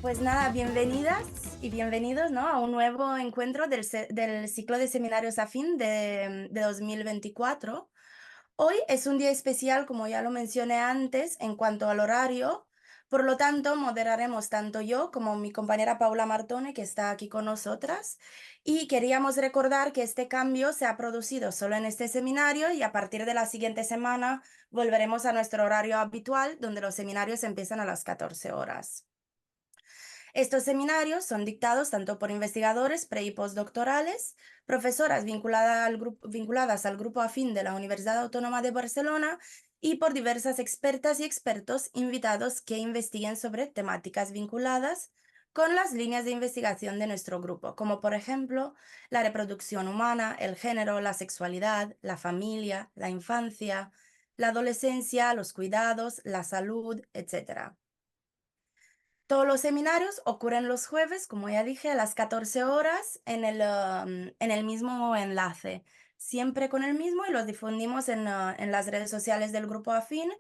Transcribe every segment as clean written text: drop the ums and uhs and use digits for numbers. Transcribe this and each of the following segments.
Pues nada, bienvenidas y bienvenidos, ¿no?, a un nuevo encuentro del ciclo de seminarios AFIN de 2024. Hoy es un día especial, como ya lo mencioné antes, en cuanto al horario. Por lo tanto, moderaremos tanto yo como mi compañera Paula Martone, que está aquí con nosotras. Y queríamos recordar que este cambio se ha producido solo en este seminario y a partir de la siguiente semana volveremos a nuestro horario habitual, donde los seminarios empiezan a las 14 horas. Estos seminarios son dictados tanto por investigadores pre y postdoctorales, profesoras vinculadas al grupo afín de la Universidad Autónoma de Barcelona y por diversas expertas y expertos invitados que investiguen sobre temáticas vinculadas con las líneas de investigación de nuestro grupo, como por ejemplo la reproducción humana, el género, la sexualidad, la familia, la infancia, la adolescencia, los cuidados, la salud, etc. Todos los seminarios ocurren los jueves, como ya dije, a las 14 horas en el mismo enlace, siempre con el mismo, y los difundimos en las redes sociales del grupo Afín.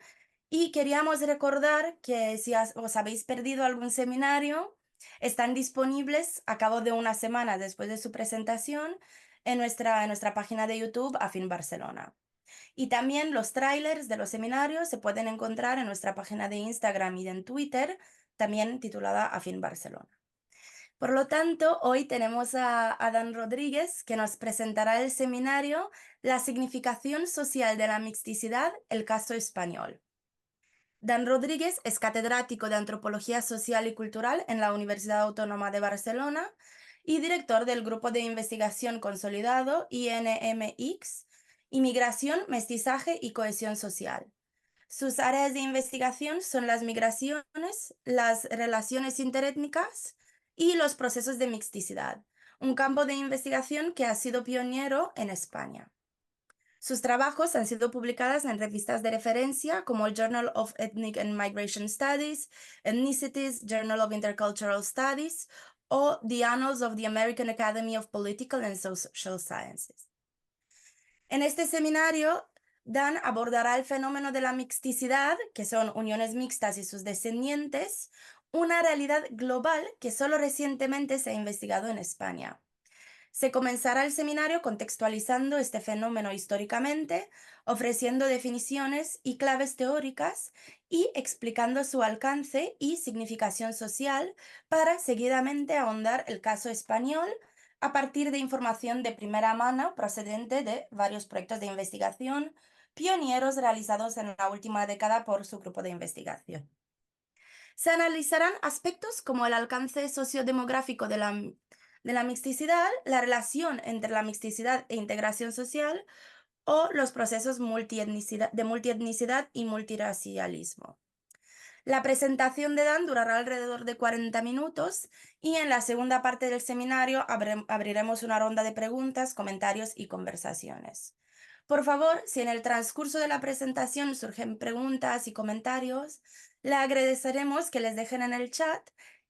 Y queríamos recordar que si os habéis perdido algún seminario, están disponibles a cabo de una semana después de su presentación en nuestra página de YouTube Afín Barcelona. Y también los trailers de los seminarios se pueden encontrar en nuestra página de Instagram y en Twitter, también titulada Afín Barcelona. Por lo tanto, hoy tenemos a Dan Rodríguez, que nos presentará el seminario La significación social de la mixticidad, el caso español. Dan Rodríguez es catedrático de Antropología Social y Cultural en la Universidad Autónoma de Barcelona y director del Grupo de Investigación Consolidado INMX, Inmigración, Mestizaje y Cohesión Social. Sus áreas de investigación son las migraciones, las relaciones interétnicas y los procesos de mixticidad, un campo de investigación que ha sido pionero en España. Sus trabajos han sido publicados en revistas de referencia como el Journal of Ethnic and Migration Studies, Ethnicities, Journal of Intercultural Studies o The Annals of the American Academy of Political and Social Sciences. En este seminario, Dan abordará el fenómeno de la mixticidad, que son uniones mixtas y sus descendientes, una realidad global que solo recientemente se ha investigado en España. Se comenzará el seminario contextualizando este fenómeno históricamente, ofreciendo definiciones y claves teóricas y explicando su alcance y significación social para seguidamente ahondar el caso español a partir de información de primera mano procedente de varios proyectos de investigación pioneros realizados en la última década por su grupo de investigación. Se analizarán aspectos como el alcance sociodemográfico de la mixticidad, la relación entre la mixticidad e integración social o los procesos de multietnicidad y multiracialismo. La presentación de Dan durará alrededor de 40 minutos y en la segunda parte del seminario abriremos una ronda de preguntas, comentarios y conversaciones. Por favor, si en el transcurso de la presentación surgen preguntas y comentarios, le agradeceremos que les dejen en el chat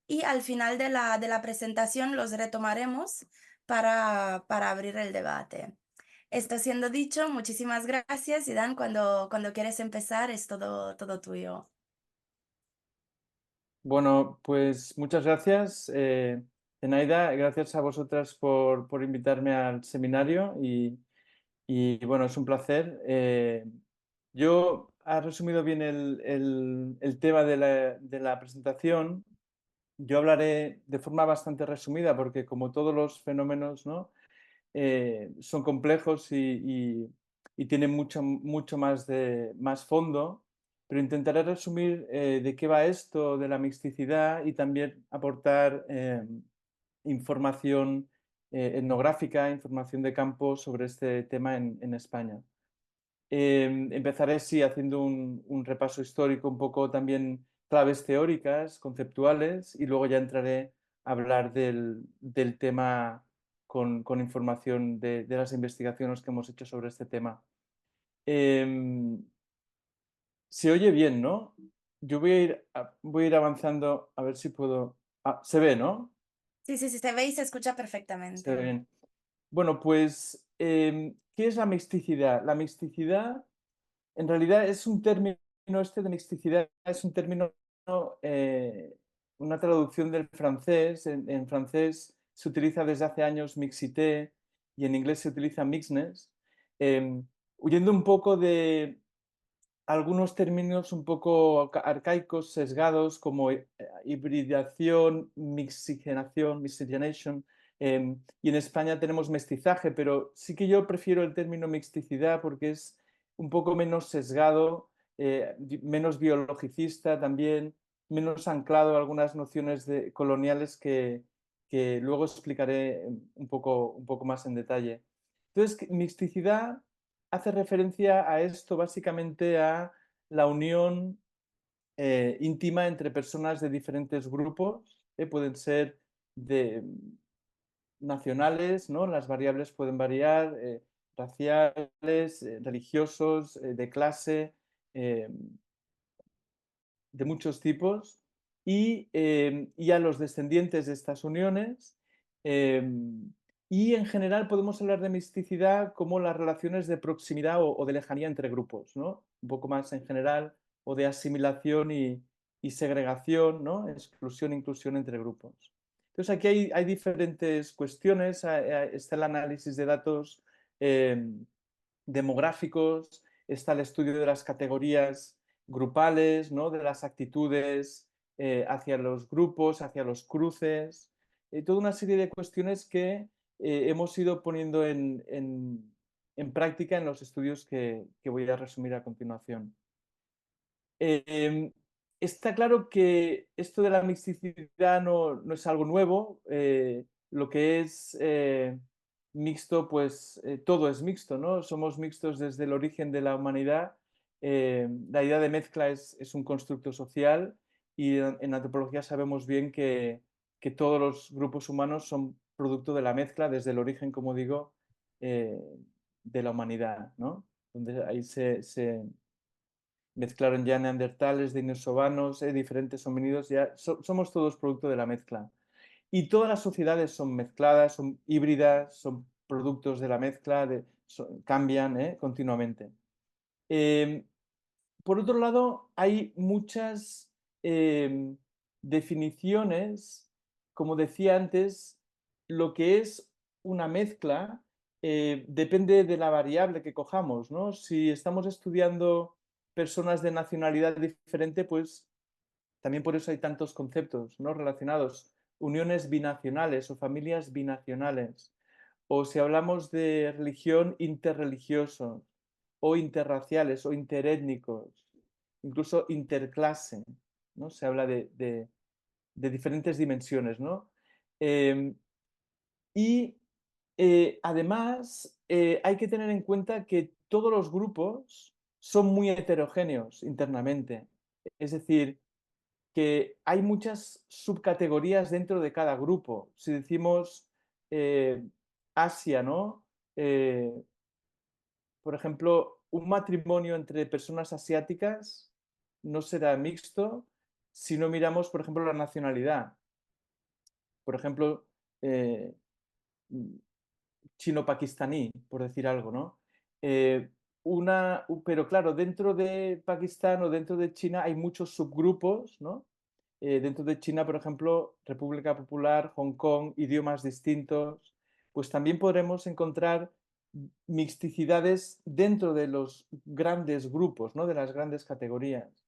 y al final de la presentación los retomaremos para abrir el debate. Esto siendo dicho, muchísimas gracias y Dan, cuando quieres empezar es todo tuyo. Bueno, pues muchas gracias, Enaida. Gracias a vosotras por invitarme al seminario y, bueno, es un placer. Yo has resumido bien el tema de la presentación. Yo hablaré de forma bastante resumida porque como todos los fenómenos, ¿no? Son complejos y tienen mucho más fondo, pero intentaré resumir de qué va esto de la mixticidad y también aportar información etnográfica, información de campo sobre este tema en España. Empezaré, sí, haciendo un repaso histórico, un poco también claves teóricas, conceptuales, y luego ya entraré a hablar del tema con información de las investigaciones que hemos hecho sobre este tema. Se oye bien, ¿no? Yo voy a ir avanzando a ver si puedo... Ah, se ve, ¿no? Sí, se ve y se escucha Se ve perfectamente. bien. Bueno, pues, ¿qué es la mixticidad? La mixticidad, en realidad, es un término, este de mixticidad, es un término una traducción del francés. En francés se utiliza desde hace años mixité y en inglés se utiliza mixedness, eh, huyendo un poco de algunos términos un poco arcaicos, sesgados, como hibridación, miscigenation, y en España tenemos mestizaje, pero sí que yo prefiero el término mixticidad porque es un poco menos sesgado, menos biologicista también, menos anclado a algunas nociones coloniales que luego explicaré un poco más en detalle. Entonces, mixticidad hace referencia a esto, básicamente a la unión íntima entre personas de diferentes grupos, pueden ser de, nacionales, ¿no? Las variables pueden variar, raciales, religiosos, de clase, eh, de muchos tipos, y a los descendientes de estas uniones. eh, y en general podemos hablar de misticidad como las relaciones de proximidad o de lejanía entre grupos, ¿no? Un poco más en general, o de asimilación y segregación, ¿no? Exclusión e inclusión entre grupos. Entonces aquí hay diferentes cuestiones. Está el análisis de datos demográficos, está el estudio de las categorías grupales, ¿no? De las actitudes hacia los grupos, hacia los cruces, toda una serie de cuestiones que hemos ido poniendo en práctica en los estudios que voy a resumir a continuación. Está claro que esto de la mixticidad no es algo nuevo. Lo que es mixto, pues todo es mixto, ¿no? Somos mixtos desde el origen de la humanidad. La idea de mezcla es un constructo social y en antropología sabemos bien que todos los grupos humanos son producto de la mezcla desde el origen, como digo, eh, de la humanidad, ¿no? Donde ahí se mezclaron ya neandertales, denisovanos, diferentes homínidos, ya somos todos producto de la mezcla. Y todas las sociedades son mezcladas, son híbridas, son productos de la mezcla, cambian continuamente. Eh, por otro lado, hay muchas definiciones, como decía antes, lo que es una mezcla depende de la variable que cojamos, ¿no? Si estamos estudiando personas de nacionalidad diferente, pues también por eso hay tantos conceptos, ¿no? Relacionados. Uniones binacionales o familias binacionales. O si hablamos de religión, interreligiosos, o interraciales, o interétnicos, incluso interclase, ¿no? Se habla de diferentes dimensiones, ¿no? Eh, y además hay que tener en cuenta que todos los grupos son muy heterogéneos internamente. Es decir, que hay muchas subcategorías dentro de cada grupo. Si decimos Asia, ¿no? Por ejemplo, un matrimonio entre personas asiáticas no será mixto si no miramos, por ejemplo, la nacionalidad. Por ejemplo, eh, chino-pakistaní, por decir algo, ¿no? Eh, pero claro, dentro de Pakistán o dentro de China hay muchos subgrupos, ¿no? Dentro de China, por ejemplo, República Popular, Hong Kong, idiomas distintos, pues también podremos encontrar mixticidades dentro de los grandes grupos, ¿no? De las grandes categorías.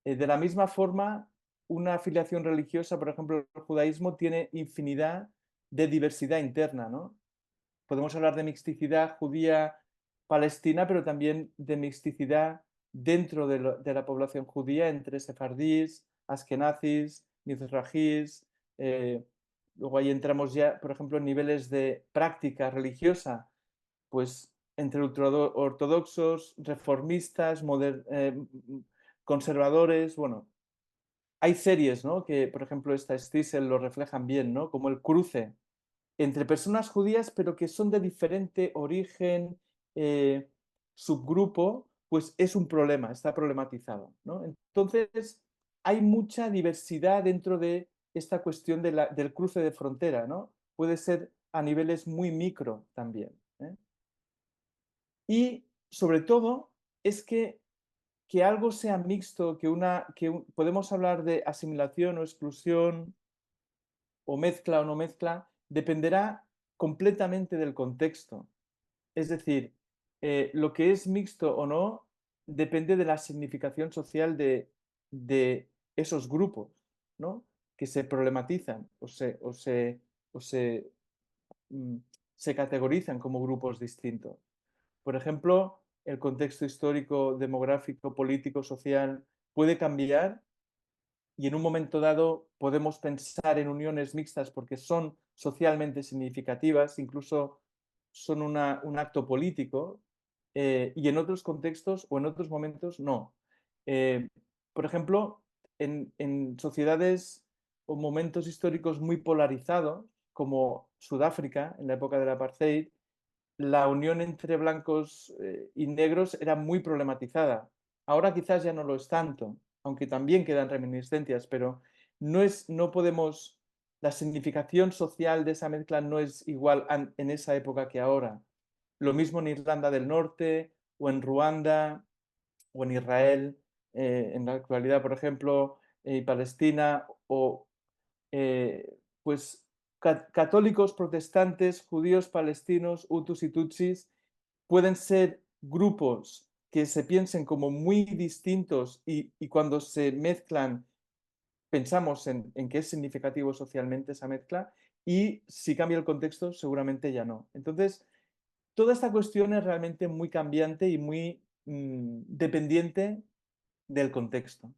De la misma forma, una afiliación religiosa, por ejemplo, el judaísmo tiene infinidad de diversidad interna, ¿no? Podemos hablar de mixticidad judía palestina, pero también de mixticidad dentro de la población judía entre sefardíes, askenazis, mizrahís. Luego ahí entramos ya, por ejemplo, en niveles de práctica religiosa, pues entre ultraortodoxos, reformistas, conservadores. Bueno, hay series, ¿no? Que, por ejemplo, esta Stiesel lo reflejan bien, ¿no? Como el cruce entre personas judías, pero que son de diferente origen, eh, subgrupo, pues es un problema, está problematizado, ¿no? Entonces, hay mucha diversidad dentro de esta cuestión del cruce de frontera, ¿no? Puede ser a niveles muy micro también. Y sobre todo es que que algo sea mixto, podemos hablar de asimilación o exclusión, o mezcla o no mezcla, dependerá completamente del contexto. Es decir, lo que es mixto o no depende de la significación social de esos grupos, ¿no? Que se problematizan o mm, se categorizan como grupos distintos. Por ejemplo, el contexto histórico, demográfico, político, social puede cambiar y en un momento dado podemos pensar en uniones mixtas porque son socialmente significativas, incluso son un acto político, y en otros contextos o en otros momentos no. Eh, por ejemplo, en sociedades o momentos históricos muy polarizados, como Sudáfrica en la época del apartheid, la unión entre blancos y negros era muy problematizada. Ahora quizás ya no lo es tanto, aunque también quedan reminiscencias, pero no podemos, la significación social de esa mezcla no es igual en esa época que ahora. Lo mismo en Irlanda del Norte o en Ruanda o en Israel, en la actualidad, por ejemplo, Palestina o pues católicos, protestantes, judíos, palestinos, hutus y tutsis pueden ser grupos que se piensen como muy distintos y cuando se mezclan pensamos en que es significativo socialmente esa mezcla y si cambia el contexto seguramente ya no. Entonces, toda esta cuestión es realmente muy cambiante y muy dependiente del contexto.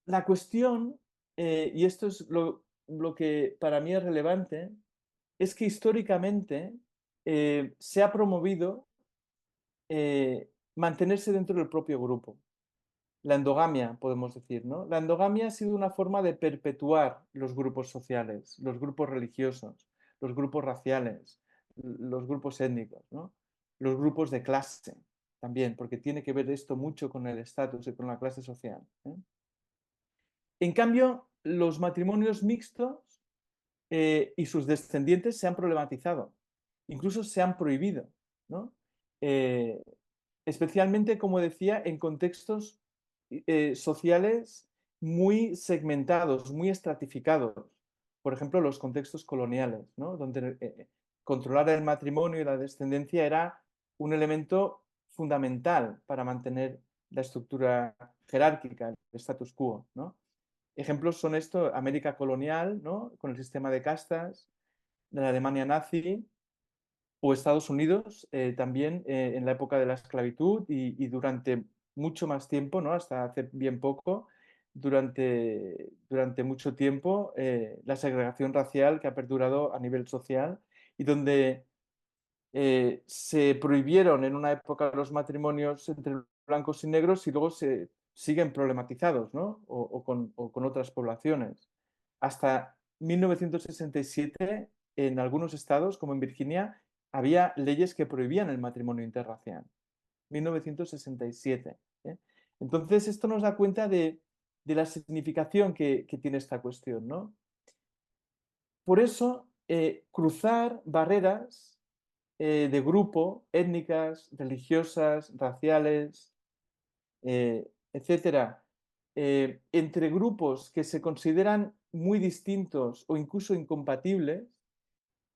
La cuestión, y esto es lo que para mí es relevante, es que históricamente se ha promovido mantenerse dentro del propio grupo. La endogamia, podemos decir, ¿no? La endogamia ha sido una forma de perpetuar los grupos sociales, los grupos religiosos, los grupos raciales, los grupos étnicos, ¿no? Los grupos de clase también, porque tiene que ver esto mucho con el estatus y con la clase social. En cambio, los matrimonios mixtos y sus descendientes se han problematizado, incluso se han prohibido, ¿no? Eh, especialmente, como decía, en contextos sociales muy segmentados, muy estratificados. Por ejemplo, los contextos coloniales, ¿no? Donde controlar el matrimonio y la descendencia era un elemento fundamental para mantener la estructura jerárquica, el status quo, ¿no? Ejemplos son esto, América colonial, ¿no? Con el sistema de castas, de la Alemania nazi, o Estados Unidos también en la época de la esclavitud y durante mucho más tiempo, ¿no? Hasta hace bien poco, durante mucho tiempo, la segregación racial que ha perdurado a nivel social y donde se prohibieron en una época los matrimonios entre blancos y negros y luego se siguen problematizados, ¿no? O con otras poblaciones. Hasta 1967, en algunos estados, como en Virginia, había leyes que prohibían el matrimonio interracial. 1967. ¿eh? Entonces, esto nos da cuenta de la significación que tiene esta cuestión, ¿no? Por eso, cruzar barreras de grupo, étnicas, religiosas, raciales, etcétera, entre grupos que se consideran muy distintos o incluso incompatibles,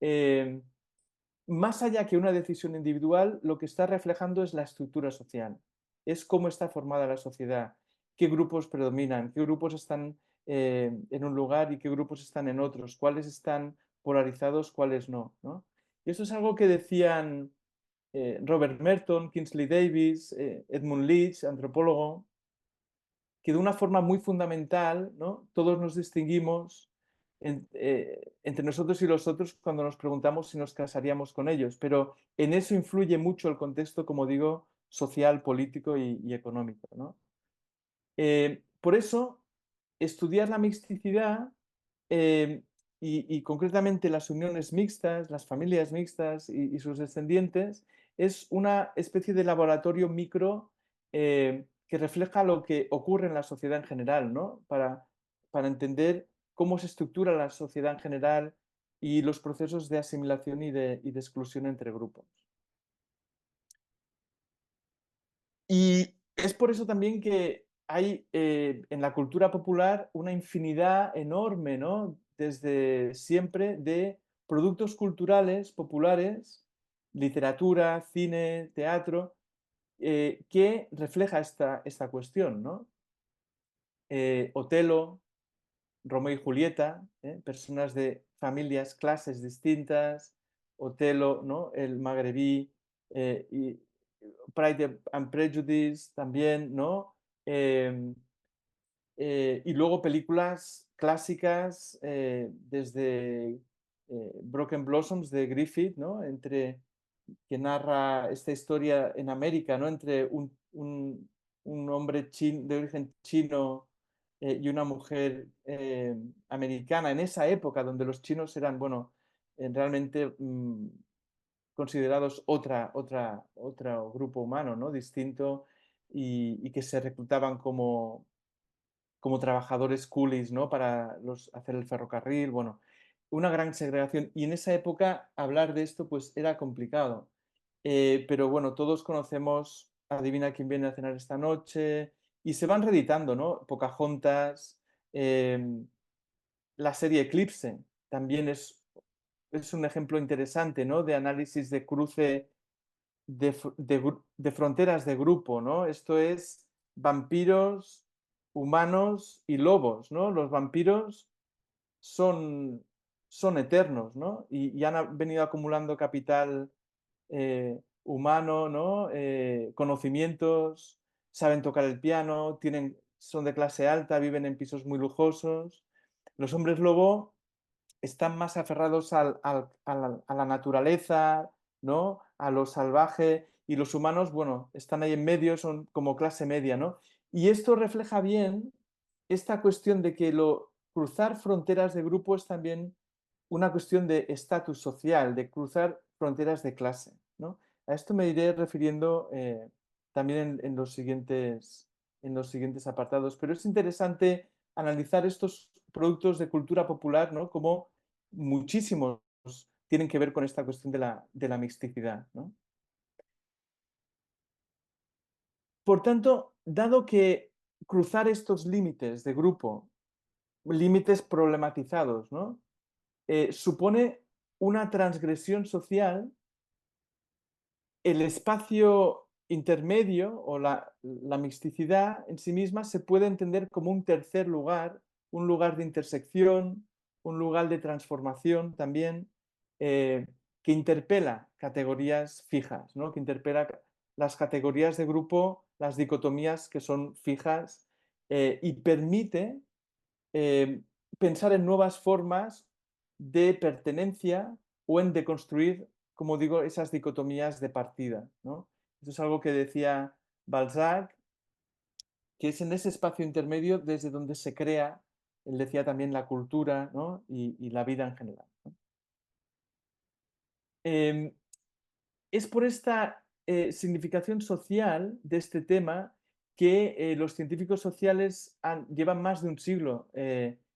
eh, más allá que una decisión individual, lo que está reflejando es la estructura social, es cómo está formada la sociedad, qué grupos predominan, qué grupos están en un lugar y qué grupos están en otros, cuáles están polarizados, cuáles no, ¿no? Y eso es algo que decían Robert Merton, Kingsley Davis, Edmund Leach, antropólogo, que de una forma muy fundamental, ¿no? Todos nos distinguimos entre nosotros y los otros cuando nos preguntamos si nos casaríamos con ellos, pero en eso influye mucho el contexto, como digo, social, político y económico, ¿no? Por eso, estudiar la mixticidad eh, y concretamente las uniones mixtas, las familias mixtas y sus descendientes, es una especie de laboratorio micro que refleja lo que ocurre en la sociedad en general, ¿no? Para entender cómo se estructura la sociedad en general y los procesos de asimilación y de exclusión entre grupos. Y es por eso también que hay en la cultura popular una infinidad enorme, ¿no? Desde siempre de productos culturales populares, literatura, cine, teatro, que refleja esta cuestión, ¿no? Otelo, Romeo y Julieta, personas de familias, clases distintas, Otelo, ¿no? El magrebí, y Pride and Prejudice también, ¿no? Em, y luego películas clásicas, desde Broken Blossoms de Griffith, ¿no? Que narra esta historia en América, ¿no? Entre un hombre de origen chino, y una mujer americana, en esa época donde los chinos eran, bueno, realmente considerados otro grupo humano, ¿no? Distinto, y que se reclutaban como trabajadores coolies, ¿no? Para hacer el ferrocarril, bueno, una gran segregación. Y en esa época hablar de esto pues era complicado. Pero bueno, todos conocemos Adivina quién viene a cenar esta noche y se van reeditando, ¿no? Pocahontas, em, la serie Eclipse también es un ejemplo interesante, ¿no? De análisis de cruce de fronteras de grupo, ¿no? Esto es vampiros, humanos y lobos, ¿no? Los vampiros son, son eternos, ¿no? Y han venido acumulando capital humano, ¿no? Conocimientos, saben tocar el piano, son de clase alta, viven en pisos muy lujosos. Los hombres lobo están más aferrados a la naturaleza, ¿no? A lo salvaje, y los humanos, bueno, están ahí en medio, son como clase media, ¿no? Y esto refleja bien esta cuestión de que cruzar fronteras de grupo es también una cuestión de estatus social, de cruzar fronteras de clase, ¿no? A esto me iré refiriendo también en los siguientes apartados, pero es interesante analizar estos productos de cultura popular, ¿no? Como muchísimos tienen que ver con esta cuestión de la mixticidad, ¿no? Por tanto, dado que cruzar estos límites de grupo, límites problematizados, ¿no? Supone una transgresión social, el espacio intermedio o la mixticidad en sí misma se puede entender como un tercer lugar, un lugar de intersección, un lugar de transformación también, eh, que interpela categorías fijas, ¿no? Que interpela las categorías de grupo, las dicotomías que son fijas, y permite eh, pensar en nuevas formas de pertenencia o en deconstruir, como digo, esas dicotomías de partida, ¿no? Eso es algo que decía Balzac, que es en ese espacio intermedio desde donde se crea, él decía también la cultura, ¿no? Y la vida en general, ¿no? Em, es por esta significación social de este tema que los científicos sociales llevan más de un siglo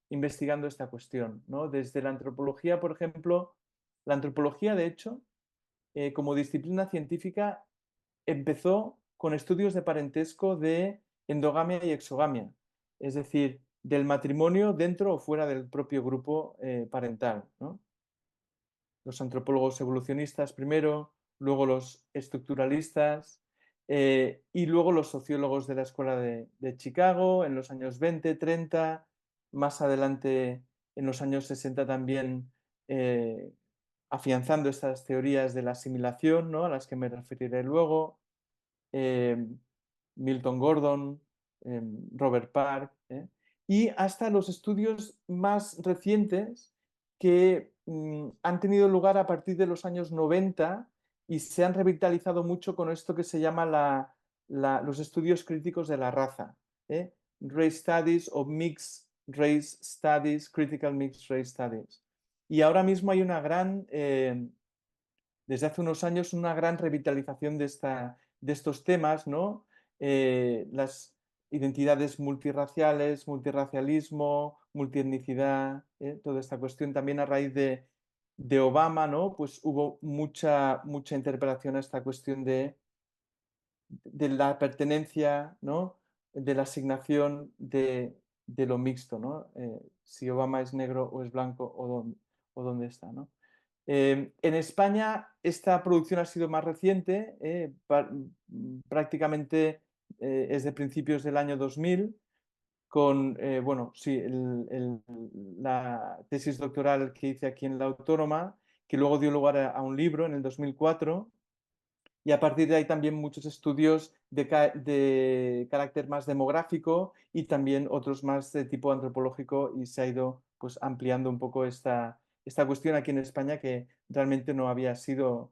investigando esta cuestión, ¿no? Desde la antropología, por ejemplo, la antropología, de hecho, como disciplina científica, empezó con estudios de parentesco de endogamia y exogamia, es decir, del matrimonio dentro o fuera del propio grupo parental, ¿no? Los antropólogos evolucionistas primero, luego los estructuralistas, y luego los sociólogos de la Escuela de Chicago en los años 20, 30, más adelante en los años 60 también, afianzando estas teorías de la asimilación, ¿no? A las que me referiré luego, eh, Milton Gordon, Robert Park, y hasta los estudios más recientes que han tenido lugar a partir de los años 90 y se han revitalizado mucho con esto que se llama los estudios críticos de la raza, ¿eh? Race Studies o Mixed Race Studies, Critical Mixed Race Studies. Y ahora mismo hay desde hace unos años, una gran revitalización de estos temas, ¿no? Las identidades multirraciales, multirracialismo, multietnicidad, toda esta cuestión también a raíz de Obama, ¿no? Pues hubo mucha interpelación a esta cuestión de la pertenencia, ¿no? De la asignación de lo mixto, ¿no? Si Obama es negro o es blanco o dónde está, ¿no? En España esta producción ha sido más reciente, prácticamente es de principios del año 2000, con, bueno, sí, la tesis doctoral que hice aquí en la Autónoma, que luego dio lugar a un libro en el 2004, y a partir de ahí también muchos estudios de carácter más demográfico y también otros más de tipo antropológico, y se ha ido pues ampliando un poco esta cuestión aquí en España, que realmente no había sido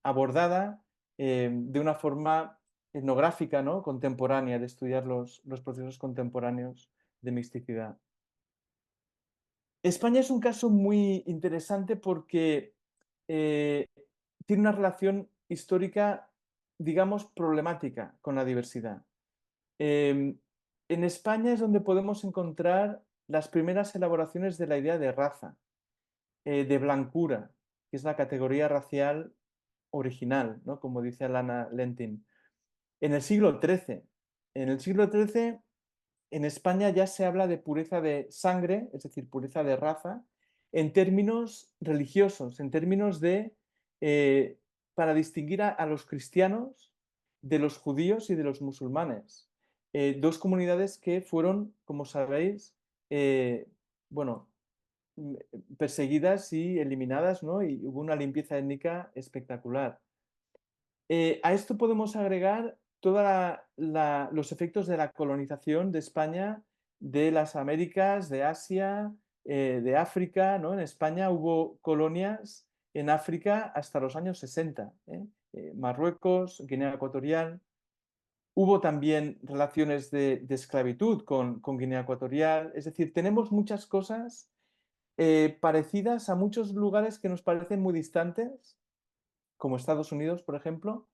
abordada de una forma etnográfica, ¿no? Contemporánea, de estudiar los procesos contemporáneos de mixticidad. España es un caso muy interesante porque eh, tiene una relación histórica, digamos, problemática con la diversidad. Em, en España es donde podemos encontrar las primeras elaboraciones de la idea de raza, de blancura, que es la categoría racial original, ¿no? Como dice Alana Lentin. En el siglo XIII. En el siglo XIII en España ya se habla de pureza de sangre, es decir, pureza de raza, en términos religiosos, en términos de, para distinguir a los cristianos de los judíos y de los musulmanes. Dos comunidades que fueron, como sabéis, bueno, mm, perseguidas y eliminadas, ¿no? Y hubo una limpieza étnica espectacular. A esto podemos agregar todos los efectos de la colonización de España, de las Américas, de Asia, de África, ¿no? En España hubo colonias en África hasta los años 60, ¿eh? Marruecos, Guinea Ecuatorial. Hubo también relaciones de esclavitud con Guinea Ecuatorial. Es decir, tenemos muchas cosas parecidas a muchos lugares que nos parecen muy distantes, como Estados Unidos, por ejemplo,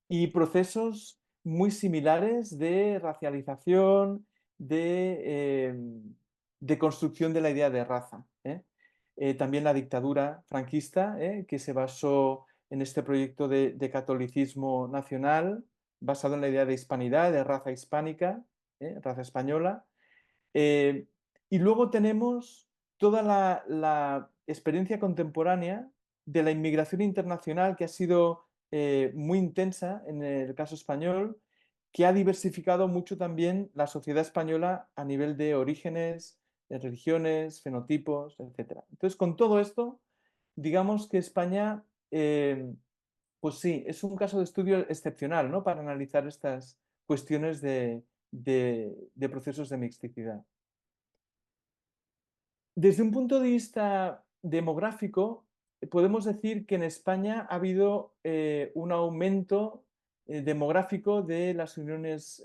y procesos muy similares de racialización, de construcción de la idea de raza, ¿eh? También la dictadura franquista, que se basó en este proyecto de catolicismo nacional, basado en la idea de hispanidad, de raza hispánica, raza española. Eh, y luego tenemos toda la experiencia contemporánea de la inmigración internacional, que ha sido muy intensa en el caso español, que ha diversificado mucho también la sociedad española a nivel de orígenes, de religiones, fenotipos, etc. Entonces, con todo esto, digamos que España, pues sí, es un caso de estudio excepcional, ¿no? Para analizar estas cuestiones de procesos de mixticidad. Desde un punto de vista demográfico, podemos decir que en España ha habido un aumento demográfico de las uniones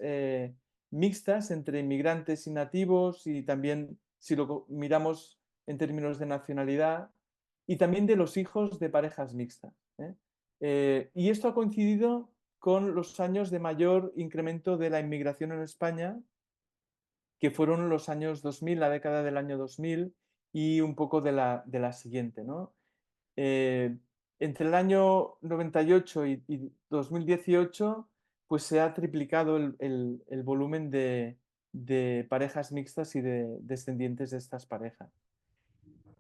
mixtas entre inmigrantes y nativos, y también si lo miramos en términos de nacionalidad, y también de los hijos de parejas mixtas, ¿eh? Y esto ha coincidido con los años de mayor incremento de la inmigración en España, que fueron los años 2000, la década del año 2000 y un poco de la siguiente, ¿no? Eh, Entre el año 98 y 2018, pues se ha triplicado el volumen de parejas mixtas y de descendientes de estas parejas.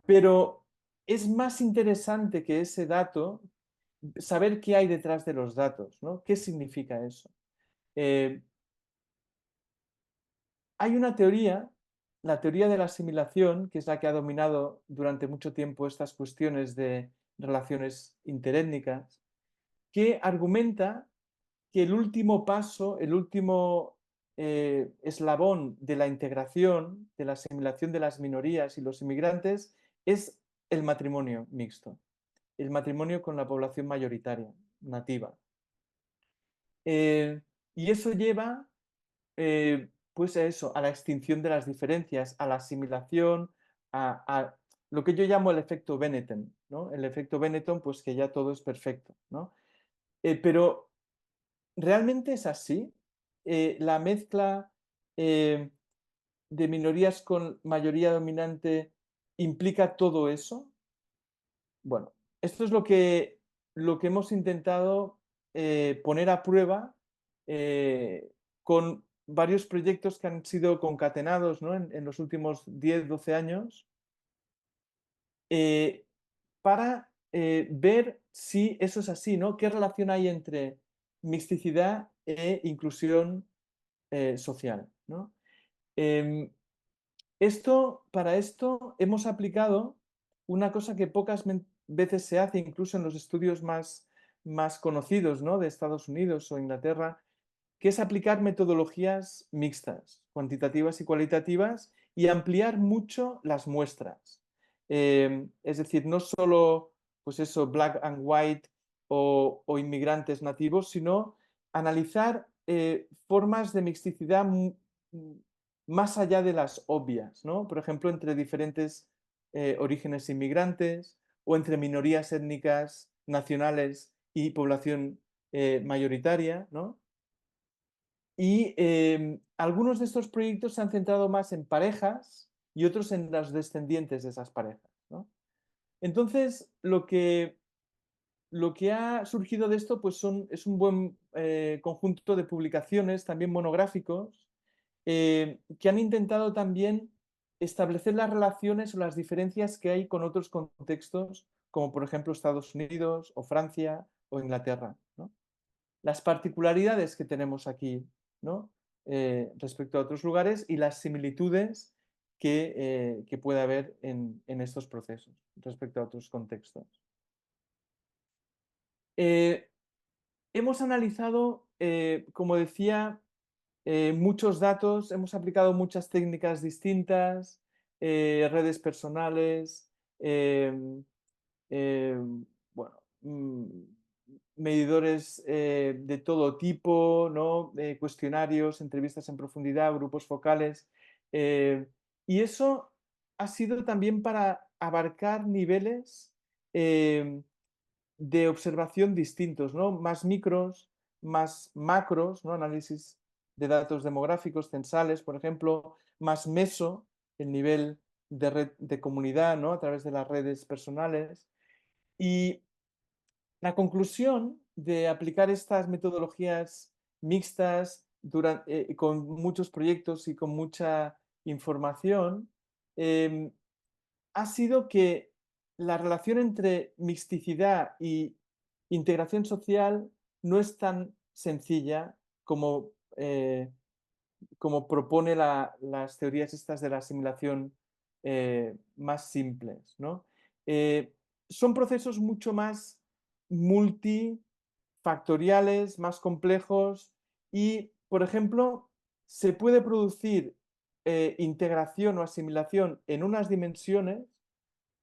Pero es más interesante que ese dato saber qué hay detrás de los datos, ¿no? ¿Qué significa eso? Eh, Hay una teoría, la teoría de la asimilación, que es la que ha dominado durante mucho tiempo estas cuestiones de relaciones interétnicas, que argumenta que el último paso, el último eslabón de la integración, de la asimilación de las minorías y los inmigrantes, es el matrimonio mixto, el matrimonio con la población mayoritaria, nativa. Y eso lleva pues a eso, a la extinción de las diferencias, a la asimilación, a lo que yo llamo el efecto Benetton, ¿no? El efecto Benetton, pues que ya todo es perfecto, ¿no? Pero ¿realmente es así? ¿La mezcla de minorías con mayoría dominante implica todo eso? Bueno, esto es lo que hemos intentado poner a prueba con varios proyectos que han sido concatenados, ¿no? en los últimos 10-12 años, para ver si eso es así, ¿no? ¿Qué relación hay entre mixticidad e inclusión social, ¿no? Em, para esto hemos aplicado una cosa que pocas veces se hace, incluso en los estudios más conocidos, ¿no? de Estados Unidos o Inglaterra, que es aplicar metodologías mixtas, cuantitativas y cualitativas, y ampliar mucho las muestras. Es decir, no solo, pues eso, black and white o inmigrantes nativos, sino analizar formas de mixticidad más allá de las obvias, ¿no? Por ejemplo, entre diferentes orígenes inmigrantes o entre minorías étnicas nacionales y población mayoritaria, ¿no? Y algunos de estos proyectos se han centrado más en parejas y otros en los descendientes de esas parejas, ¿no? Entonces, lo que ha surgido de esto pues es un buen conjunto de publicaciones, también monográficos, que han intentado también establecer las relaciones o las diferencias que hay con otros contextos, como por ejemplo Estados Unidos o Francia o Inglaterra, ¿no? Las particularidades que tenemos aquí, ¿no? Respecto a otros lugares y las similitudes que puede haber en estos procesos respecto a otros contextos. Hemos analizado, como decía, muchos datos, hemos aplicado muchas técnicas distintas, redes personales, eh, bueno, medidores de todo tipo, ¿no? Cuestionarios, entrevistas en profundidad, grupos focales. Y eso ha sido también para abarcar niveles de observación distintos, ¿no? Más micros, más macros, ¿no? Análisis de datos demográficos, censales, por ejemplo, más meso, el nivel de red de comunidad, ¿no? A través de las redes personales. Y la conclusión de aplicar estas metodologías mixtas con muchos proyectos y con mucha información eh, ha sido que la relación entre mixticidad y integración social no es tan sencilla como, como propone las teorías estas de la asimilación más simples, ¿no? Eh, Son procesos mucho más multifactoriales, más complejos y, por ejemplo, se puede producir integración o asimilación en unas dimensiones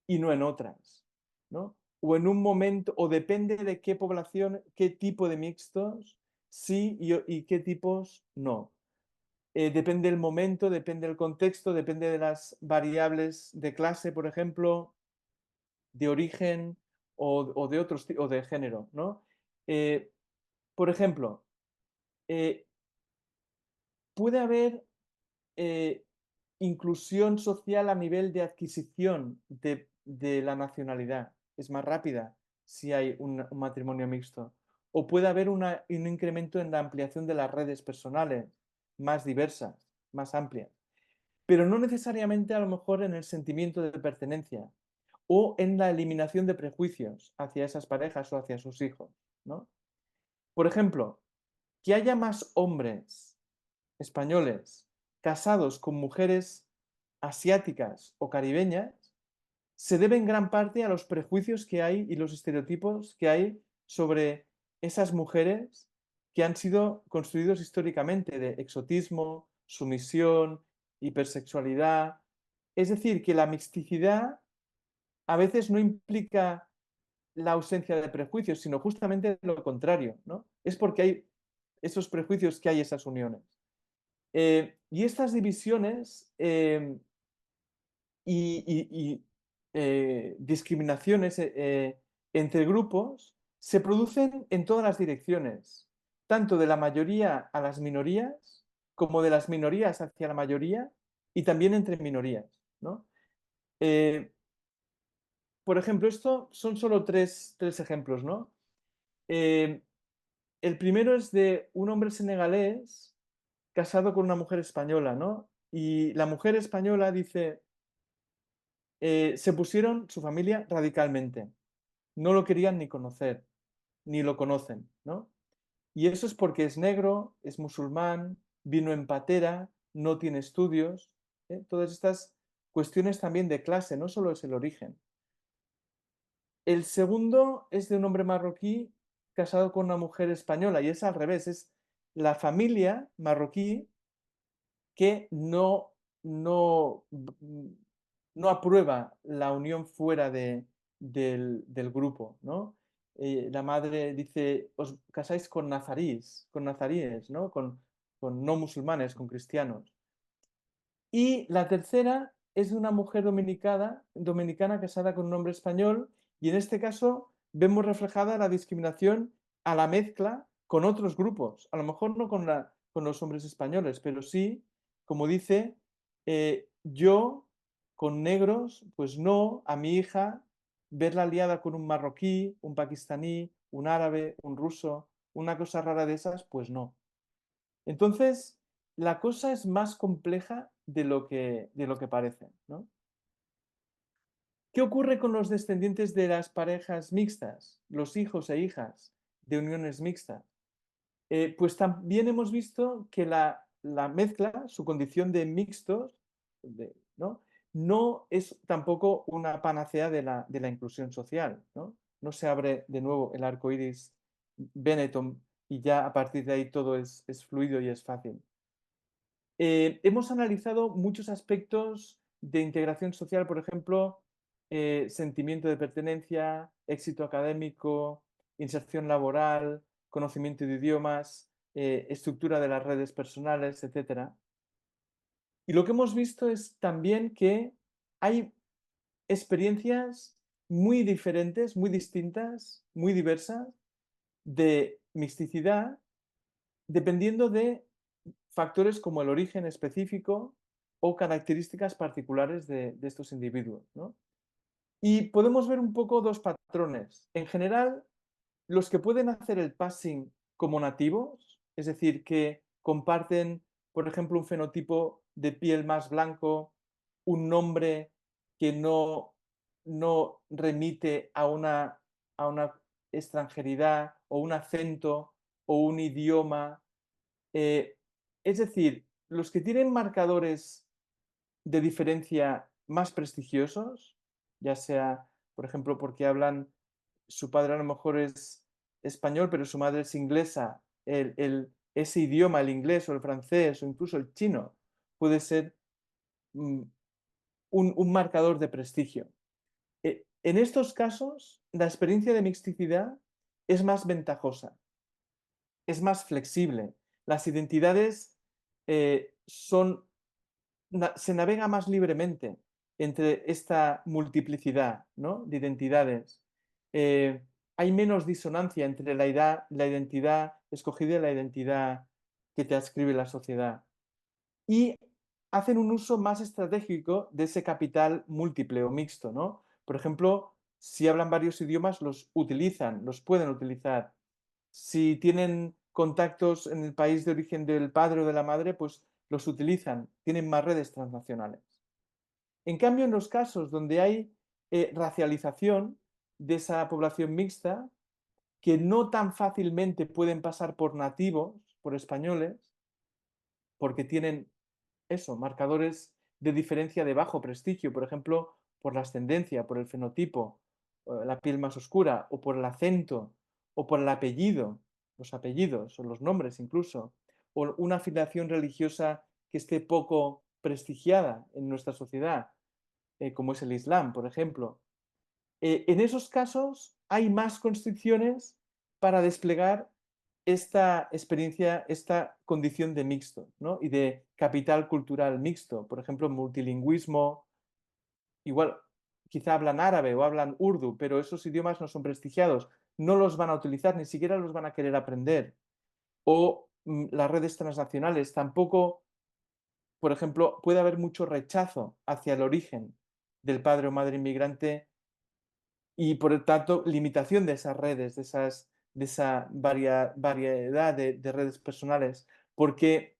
y no en otras, ¿no? O en un momento, o depende de qué población, qué tipo de mixtos, sí y qué tipos no. Depende del momento, depende del contexto, depende de las variables de clase, por ejemplo, de origen o de otros o de género, ¿no? Eh, por ejemplo, eh, puede haber inclusión social a nivel de adquisición de la nacionalidad. Es más rápida si hay un matrimonio mixto. O puede haber un incremento en la ampliación de las redes personales, más diversas, más amplias. Pero no necesariamente a lo mejor en el sentimiento de pertenencia o en la eliminación de prejuicios hacia esas parejas o hacia sus hijos, ¿no? Por ejemplo, que haya más hombres españoles casados con mujeres asiáticas o caribeñas se debe en gran parte a los prejuicios que hay y los estereotipos que hay sobre esas mujeres que han sido construidos históricamente de exotismo, sumisión, hipersexualidad. Es decir, que la mixticidad a veces no implica la ausencia de prejuicios, sino justamente lo contrario, ¿no? Es porque hay esos prejuicios que hay esas uniones. Y estas divisiones y discriminaciones entre grupos se producen en todas las direcciones, tanto de la mayoría a las minorías, como de las minorías hacia la mayoría, y también entre minorías, ¿no? Eh, por ejemplo, esto son solo tres ejemplos, ¿no? Eh, el primero es de un hombre senegalés casado con una mujer española, ¿no? Y la mujer española dice, se pusieron su familia radicalmente. No lo querían ni conocer, ni lo conocen, ¿no? Y eso es porque es negro, es musulmán, vino en patera, no tiene estudios. Todas estas cuestiones también de clase, no solo es el origen. El segundo es de un hombre marroquí casado con una mujer española y es al revés, es la familia marroquí que no, no aprueba la unión fuera del grupo, ¿no? La madre dice, os casáis con nazaríes, ¿no? Con no musulmanes, con cristianos. Y la tercera es de una mujer dominicana casada con un hombre español, y en este caso vemos reflejada la discriminación a la mezcla con otros grupos, a lo mejor no con los hombres españoles, pero sí, como dice, yo con negros, pues no, a mi hija, verla liada con un marroquí, un pakistaní, un árabe, un ruso, una cosa rara de esas, pues no. Entonces, la cosa es más compleja de lo que parece, ¿no? ¿Qué ocurre con los descendientes de las parejas mixtas, los hijos e hijas de uniones mixtas? Pues también hemos visto que la mezcla, su condición de mixtos, ¿no? No es tampoco una panacea de la inclusión social, ¿no? No se abre de nuevo el arco iris Benetton y ya a partir de ahí todo es fluido y es fácil. Hemos analizado muchos aspectos de integración social, por ejemplo, sentimiento de pertenencia, éxito académico, inserción laboral, conocimiento de idiomas, estructura de las redes personales, etc. Y lo que hemos visto es también que hay experiencias muy diferentes, muy distintas, muy diversas de misticidad, dependiendo de factores como el origen específico o características particulares de estos individuos, ¿no? Y podemos ver un poco dos patrones. En general, los que pueden hacer el passing como nativos, es decir, que comparten, por ejemplo, un fenotipo de piel más blanco, un nombre que no remite a una extranjeridad o un acento o un idioma. eh, es decir, los que tienen marcadores de diferencia más prestigiosos, ya sea, por ejemplo, porque su padre a lo mejor es español, pero su madre es inglesa, ese idioma, el inglés o el francés o incluso el chino, puede ser mm, un marcador de prestigio. En estos casos, la experiencia de mixticidad es más ventajosa, es más flexible. Las identidades son se navega más libremente entre esta multiplicidad, ¿no?, de identidades. Eh, Hay menos disonancia entre la identidad escogida y la identidad que te adscribe la sociedad. Y hacen un uso más estratégico de ese capital múltiple o mixto, ¿no? Por ejemplo, si hablan varios idiomas, los utilizan, los pueden utilizar. Si tienen contactos en el país de origen del padre o de la madre, pues los utilizan, tienen más redes transnacionales. En cambio, en los casos donde hay racialización de esa población mixta, que no tan fácilmente pueden pasar por nativos, por españoles, porque tienen eso, marcadores de diferencia de bajo prestigio, por ejemplo, por la ascendencia, por el fenotipo, la piel más oscura, o por el acento, o por el apellido, los apellidos, o los nombres incluso, o una afiliación religiosa que esté poco prestigiada en nuestra sociedad, como es el Islam, por ejemplo. En esos casos hay más constricciones para desplegar esta experiencia, esta condición de mixto, ¿no?, y de capital cultural mixto. Por ejemplo, multilingüismo, igual quizá hablan árabe o hablan urdu, pero esos idiomas no son prestigiados, no los van a utilizar, ni siquiera los van a querer aprender. O las redes transnacionales tampoco, por ejemplo, puede haber mucho rechazo hacia el origen del padre o madre inmigrante y por lo tanto limitación de esas redes, de esa variedad de redes personales, por qué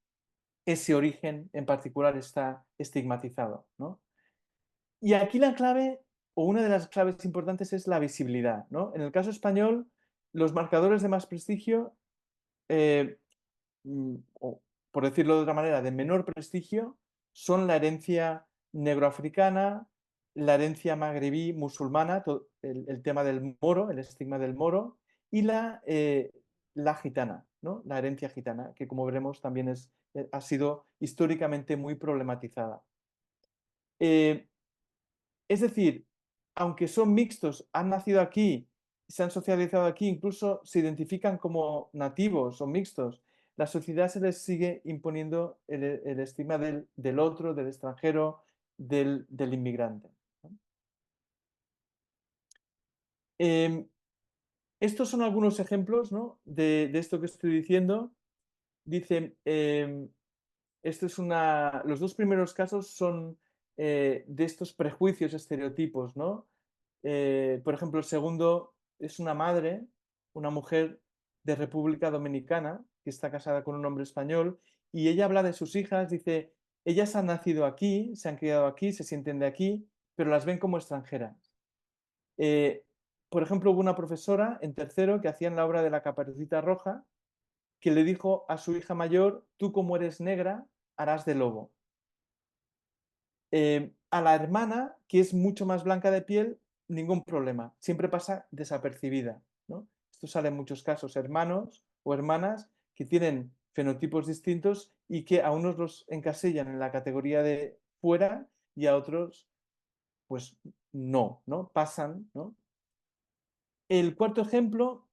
ese origen en particular está estigmatizado, ¿no? Y aquí la clave, o una de las claves importantes, es la visibilidad, ¿no? En el caso español, los marcadores de más prestigio, eh, o por decirlo de otra manera, de menor prestigio, son la herencia negroafricana, la herencia magrebí musulmana, el tema del moro, el estigma del moro, y la gitana, ¿no? La herencia gitana, que como veremos también ha sido históricamente muy problematizada. Eh, es decir, aunque son mixtos, han nacido aquí, se han socializado aquí, incluso se identifican como nativos o mixtos, la sociedad se les sigue imponiendo el estigma del otro, del extranjero, del inmigrante, ¿no? Estos son algunos ejemplos, ¿no?, de esto que estoy diciendo. Dicen, los dos primeros casos son de estos prejuicios, estereotipos, ¿no? Por ejemplo, el segundo es una madre, una mujer de República Dominicana, que está casada con un hombre español, y ella habla de sus hijas, dice, ellas han nacido aquí, se han criado aquí, se sienten de aquí, pero las ven como extranjeras. Eh, por ejemplo, hubo una profesora en tercero que hacía la obra de la Caperucita Roja, que le dijo a su hija mayor, tú como eres negra, harás de lobo. A la hermana, que es mucho más blanca de piel, ningún problema, siempre pasa desapercibida, ¿no? Esto sale en muchos casos, hermanos o hermanas que tienen fenotipos distintos y que a unos los encasillan en la categoría de fuera y a otros, pues no, ¿no? Pasan, ¿no? El cuarto ejemplo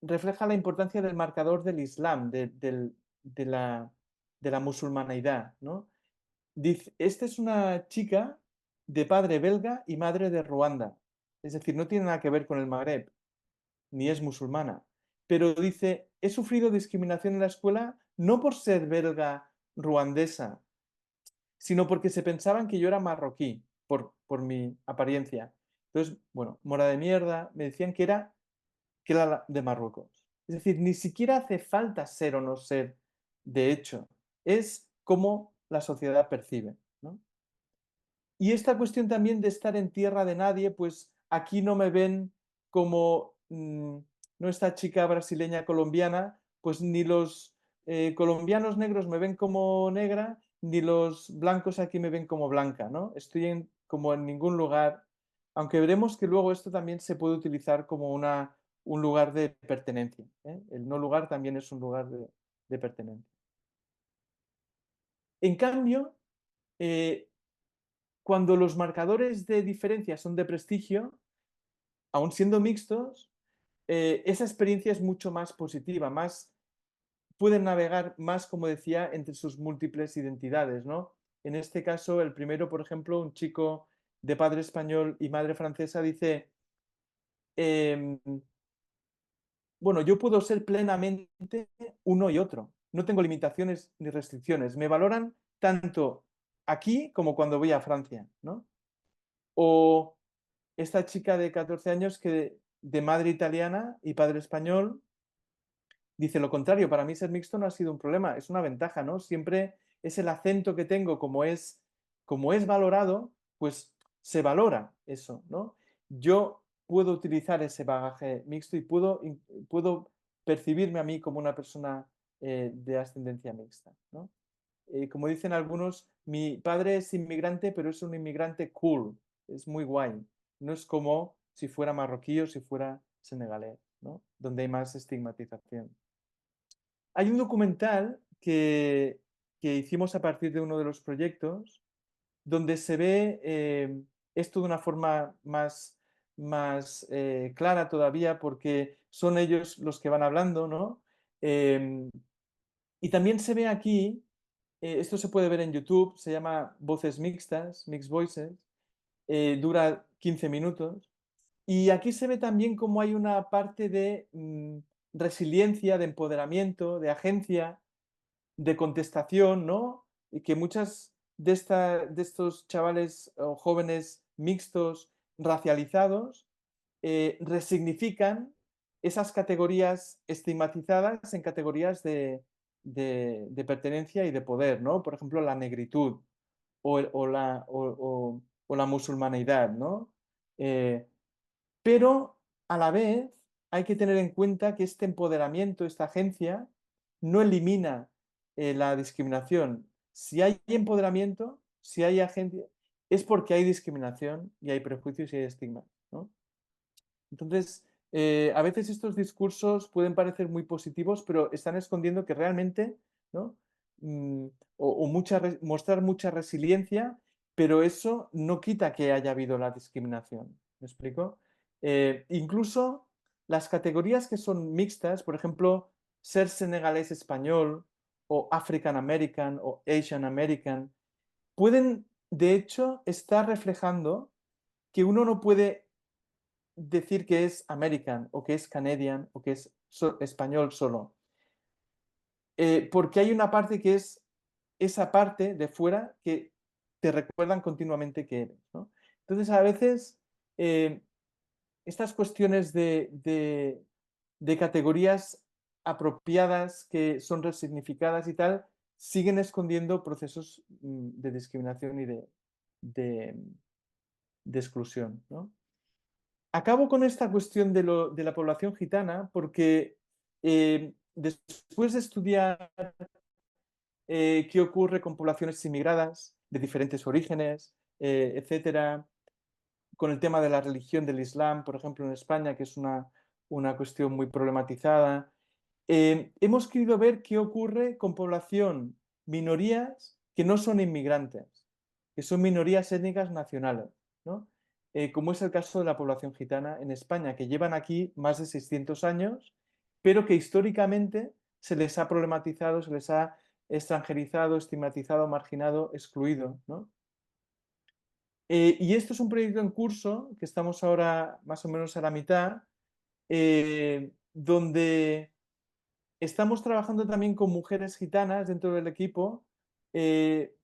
refleja la importancia del marcador del Islam, de la musulmanidad, ¿no? Dice, esta es una chica de padre belga y madre de Ruanda. Es decir, no tiene nada que ver con el Magreb, ni es musulmana. Pero dice, he sufrido discriminación en la escuela no por ser belga ruandesa, sino porque se pensaban que yo era marroquí por mi apariencia. Entonces, bueno, mora de mierda, me decían que era de Marruecos. Es decir, ni siquiera hace falta ser o no ser de hecho, es como la sociedad percibe, ¿no? Y esta cuestión también de estar en tierra de nadie, pues aquí no me ven como no esta chica brasileña colombiana, pues ni los colombianos negros me ven como negra, ni los blancos aquí me ven como blanca, ¿no? Estoy como en ningún lugar, aunque veremos que luego esto también se puede utilizar como un lugar de pertenencia, ¿eh? El no lugar también es un lugar de pertenencia. En cambio, eh, cuando los marcadores de diferencia son de prestigio, aun siendo mixtos, esa experiencia es mucho más positiva, pueden navegar más, como decía, entre sus múltiples identidades, ¿no? En este caso, el primero, por ejemplo, un chico de padre español y madre francesa dice, em, bueno, yo puedo ser plenamente uno y otro, no tengo limitaciones ni restricciones, me valoran tanto aquí como cuando voy a Francia, ¿no? O esta chica de 14 años que de madre italiana y padre español dice lo contrario, para mí ser mixto no ha sido un problema, es una ventaja, ¿no? Siempre es el acento que tengo, como es valorado, pues se valora eso, ¿no? Yo puedo utilizar ese bagaje mixto y puedo percibirme a mí como una persona de ascendencia mixta, ¿no? Como dicen algunos, mi padre es inmigrante, pero es un inmigrante cool, es muy guay. No es como si fuera marroquí o si fuera senegalés, ¿no? Donde hay más estigmatización. Hay un documental que hicimos a partir de uno de los proyectos donde se ve esto de una forma más clara todavía porque son ellos los que van hablando, ¿no? Y también se ve aquí, esto se puede ver en YouTube, se llama Voces Mixtas, Mixed Voices, dura 15 minutos. Y aquí se ve también cómo hay una parte de resiliencia, de empoderamiento, de agencia, de contestación, ¿no? Y que muchas de estos chavales o jóvenes mixtos, racializados, resignifican esas categorías estigmatizadas en categorías de pertenencia y de poder, ¿no? Por ejemplo, la negritud o la musulmanidad, ¿no? Pero a la vez hay que tener en cuenta que este empoderamiento, esta agencia, no elimina la discriminación. Si hay empoderamiento, si hay agencia, es porque hay discriminación y hay prejuicios y hay estigmas, ¿no? Entonces, a veces estos discursos pueden parecer muy positivos, pero están escondiendo que realmente, ¿no? Mostrar mucha resiliencia, pero eso no quita que haya habido la discriminación. ¿Me explico? Incluso las categorías que son mixtas, por ejemplo, ser senegalés español o African American o Asian American, pueden de hecho estar reflejando que uno no puede decir que es American o que es Canadian o que es español solo. Porque hay una parte que es esa parte de fuera que te recuerdan continuamente que eres, ¿no? Entonces, a veces, estas cuestiones de categorías apropiadas que son resignificadas y tal, siguen escondiendo procesos de discriminación y de, de exclusión, ¿no? Acabo con esta cuestión de la población gitana porque después de estudiar qué ocurre con poblaciones inmigradas de diferentes orígenes, etcétera, con el tema de la religión del Islam, por ejemplo, en España, que es una cuestión muy problematizada, hemos querido ver qué ocurre con población, minorías que no son inmigrantes, que son minorías étnicas nacionales, ¿no? Como es el caso de la población gitana en España, que llevan aquí más de 600 años, pero que históricamente se les ha problematizado, se les ha extranjerizado, estigmatizado, marginado, excluido, ¿no? Y esto es un proyecto en curso, que estamos ahora más o menos a la mitad, donde estamos trabajando también con mujeres gitanas dentro del equipo, eh,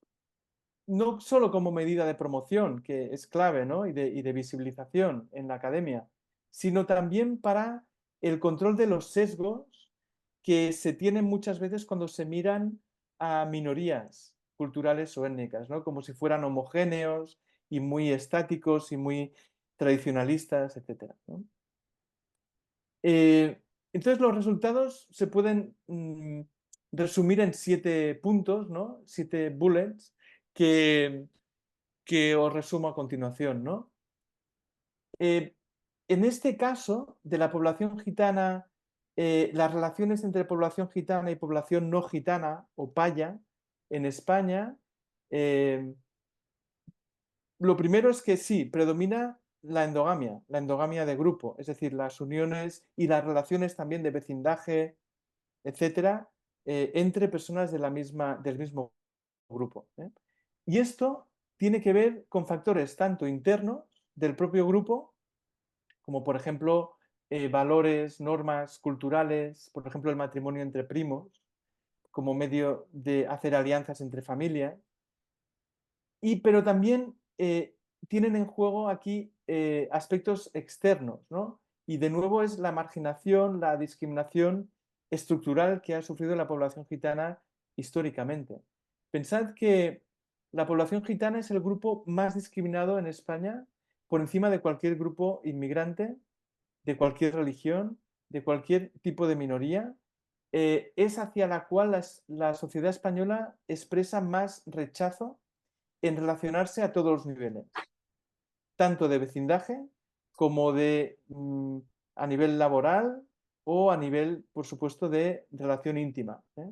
no solo como medida de promoción, que es clave, ¿no? Y de visibilización en la academia, sino también para el control de los sesgos que se tienen muchas veces cuando se miran a minorías culturales o étnicas, ¿no? Como si fueran homogéneos y muy estáticos y muy tradicionalistas, etcétera, ¿no? Entonces los resultados se pueden resumir en 7 puntos, ¿no? 7 bullets que, que os resumo a continuación, ¿no? En este caso de la población gitana, las relaciones entre población gitana y población no gitana o paya en España, eh, lo primero es que sí, predomina la endogamia de grupo, es decir, las uniones y las relaciones también de vecindaje, etcétera, entre personas del mismo grupo, ¿eh? Y esto tiene que ver con factores tanto internos del propio grupo, como por ejemplo valores, normas culturales, por ejemplo el matrimonio entre primos, como medio de hacer alianzas entre familias, pero también tienen en juego aquí aspectos externos, ¿no? Y de nuevo es la marginación, la discriminación estructural que ha sufrido la población gitana históricamente. Pensad que la población gitana es el grupo más discriminado en España por encima de cualquier grupo inmigrante, de cualquier religión, de cualquier tipo de minoría. Es hacia la cual la sociedad española expresa más rechazo en relacionarse a todos los niveles, tanto de vecindaje como a nivel laboral o a nivel, por supuesto, de relación íntima, ¿eh?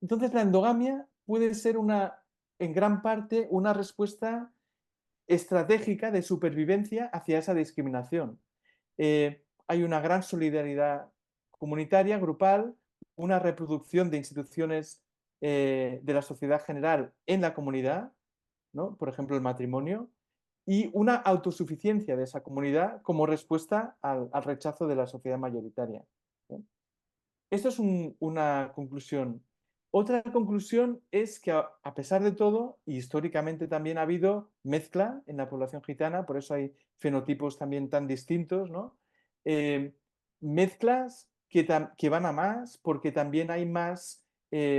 Entonces, la endogamia puede ser en gran parte una respuesta estratégica de supervivencia hacia esa discriminación. Hay una gran solidaridad comunitaria, grupal, una reproducción de instituciones de la sociedad general en la comunidad, ¿no? Por ejemplo, el matrimonio, y una autosuficiencia de esa comunidad como respuesta al rechazo de la sociedad mayoritaria, ¿eh? Esto es una conclusión. Otra conclusión es que a pesar de todo, y históricamente también ha habido mezcla en la población gitana, por eso hay fenotipos también tan distintos, ¿no? mezclas que van a más porque también hay más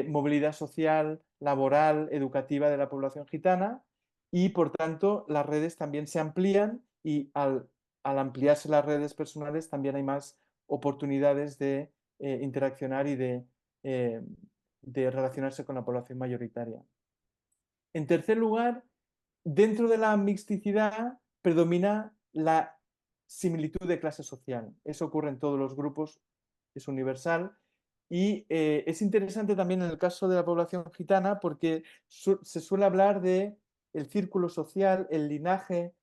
movilidad social, laboral, educativa de la población gitana y por tanto las redes también se amplían y al ampliarse las redes personales también hay más oportunidades de interaccionar y de relacionarse con la población mayoritaria. En tercer lugar, dentro de la mixticidad predomina la similitud de clase social. Eso ocurre en todos los grupos, es universal. Y es interesante también en el caso de la población gitana porque se suele hablar de el círculo social, el linaje,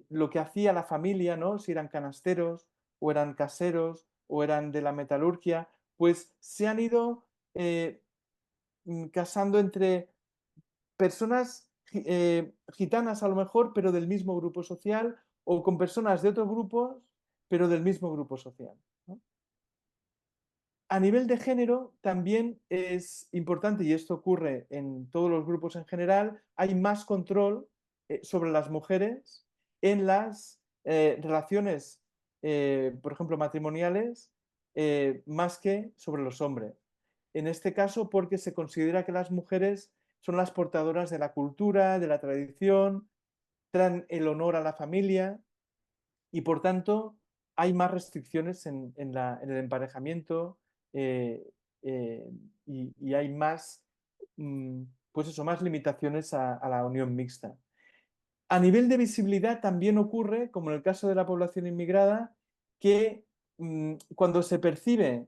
lo que hacía la familia, ¿no? Si eran canasteros o eran caseros o eran de la metalurgia, pues se han ido casando entre personas gitanas a lo mejor, pero del mismo grupo social, o con personas de otros grupos, pero del mismo grupo social, ¿no? A nivel de género también es importante, y esto ocurre en todos los grupos en general, hay más control sobre las mujeres en las relaciones, por ejemplo, matrimoniales, más que sobre los hombres. En este caso, porque se considera que las mujeres son las portadoras de la cultura, de la tradición, traen el honor a la familia y por tanto hay más restricciones en el emparejamiento eh, eh, y hay más, pues eso, más limitaciones a la unión mixta. A nivel de visibilidad también ocurre, como en el caso de la población inmigrada, que cuando se percibe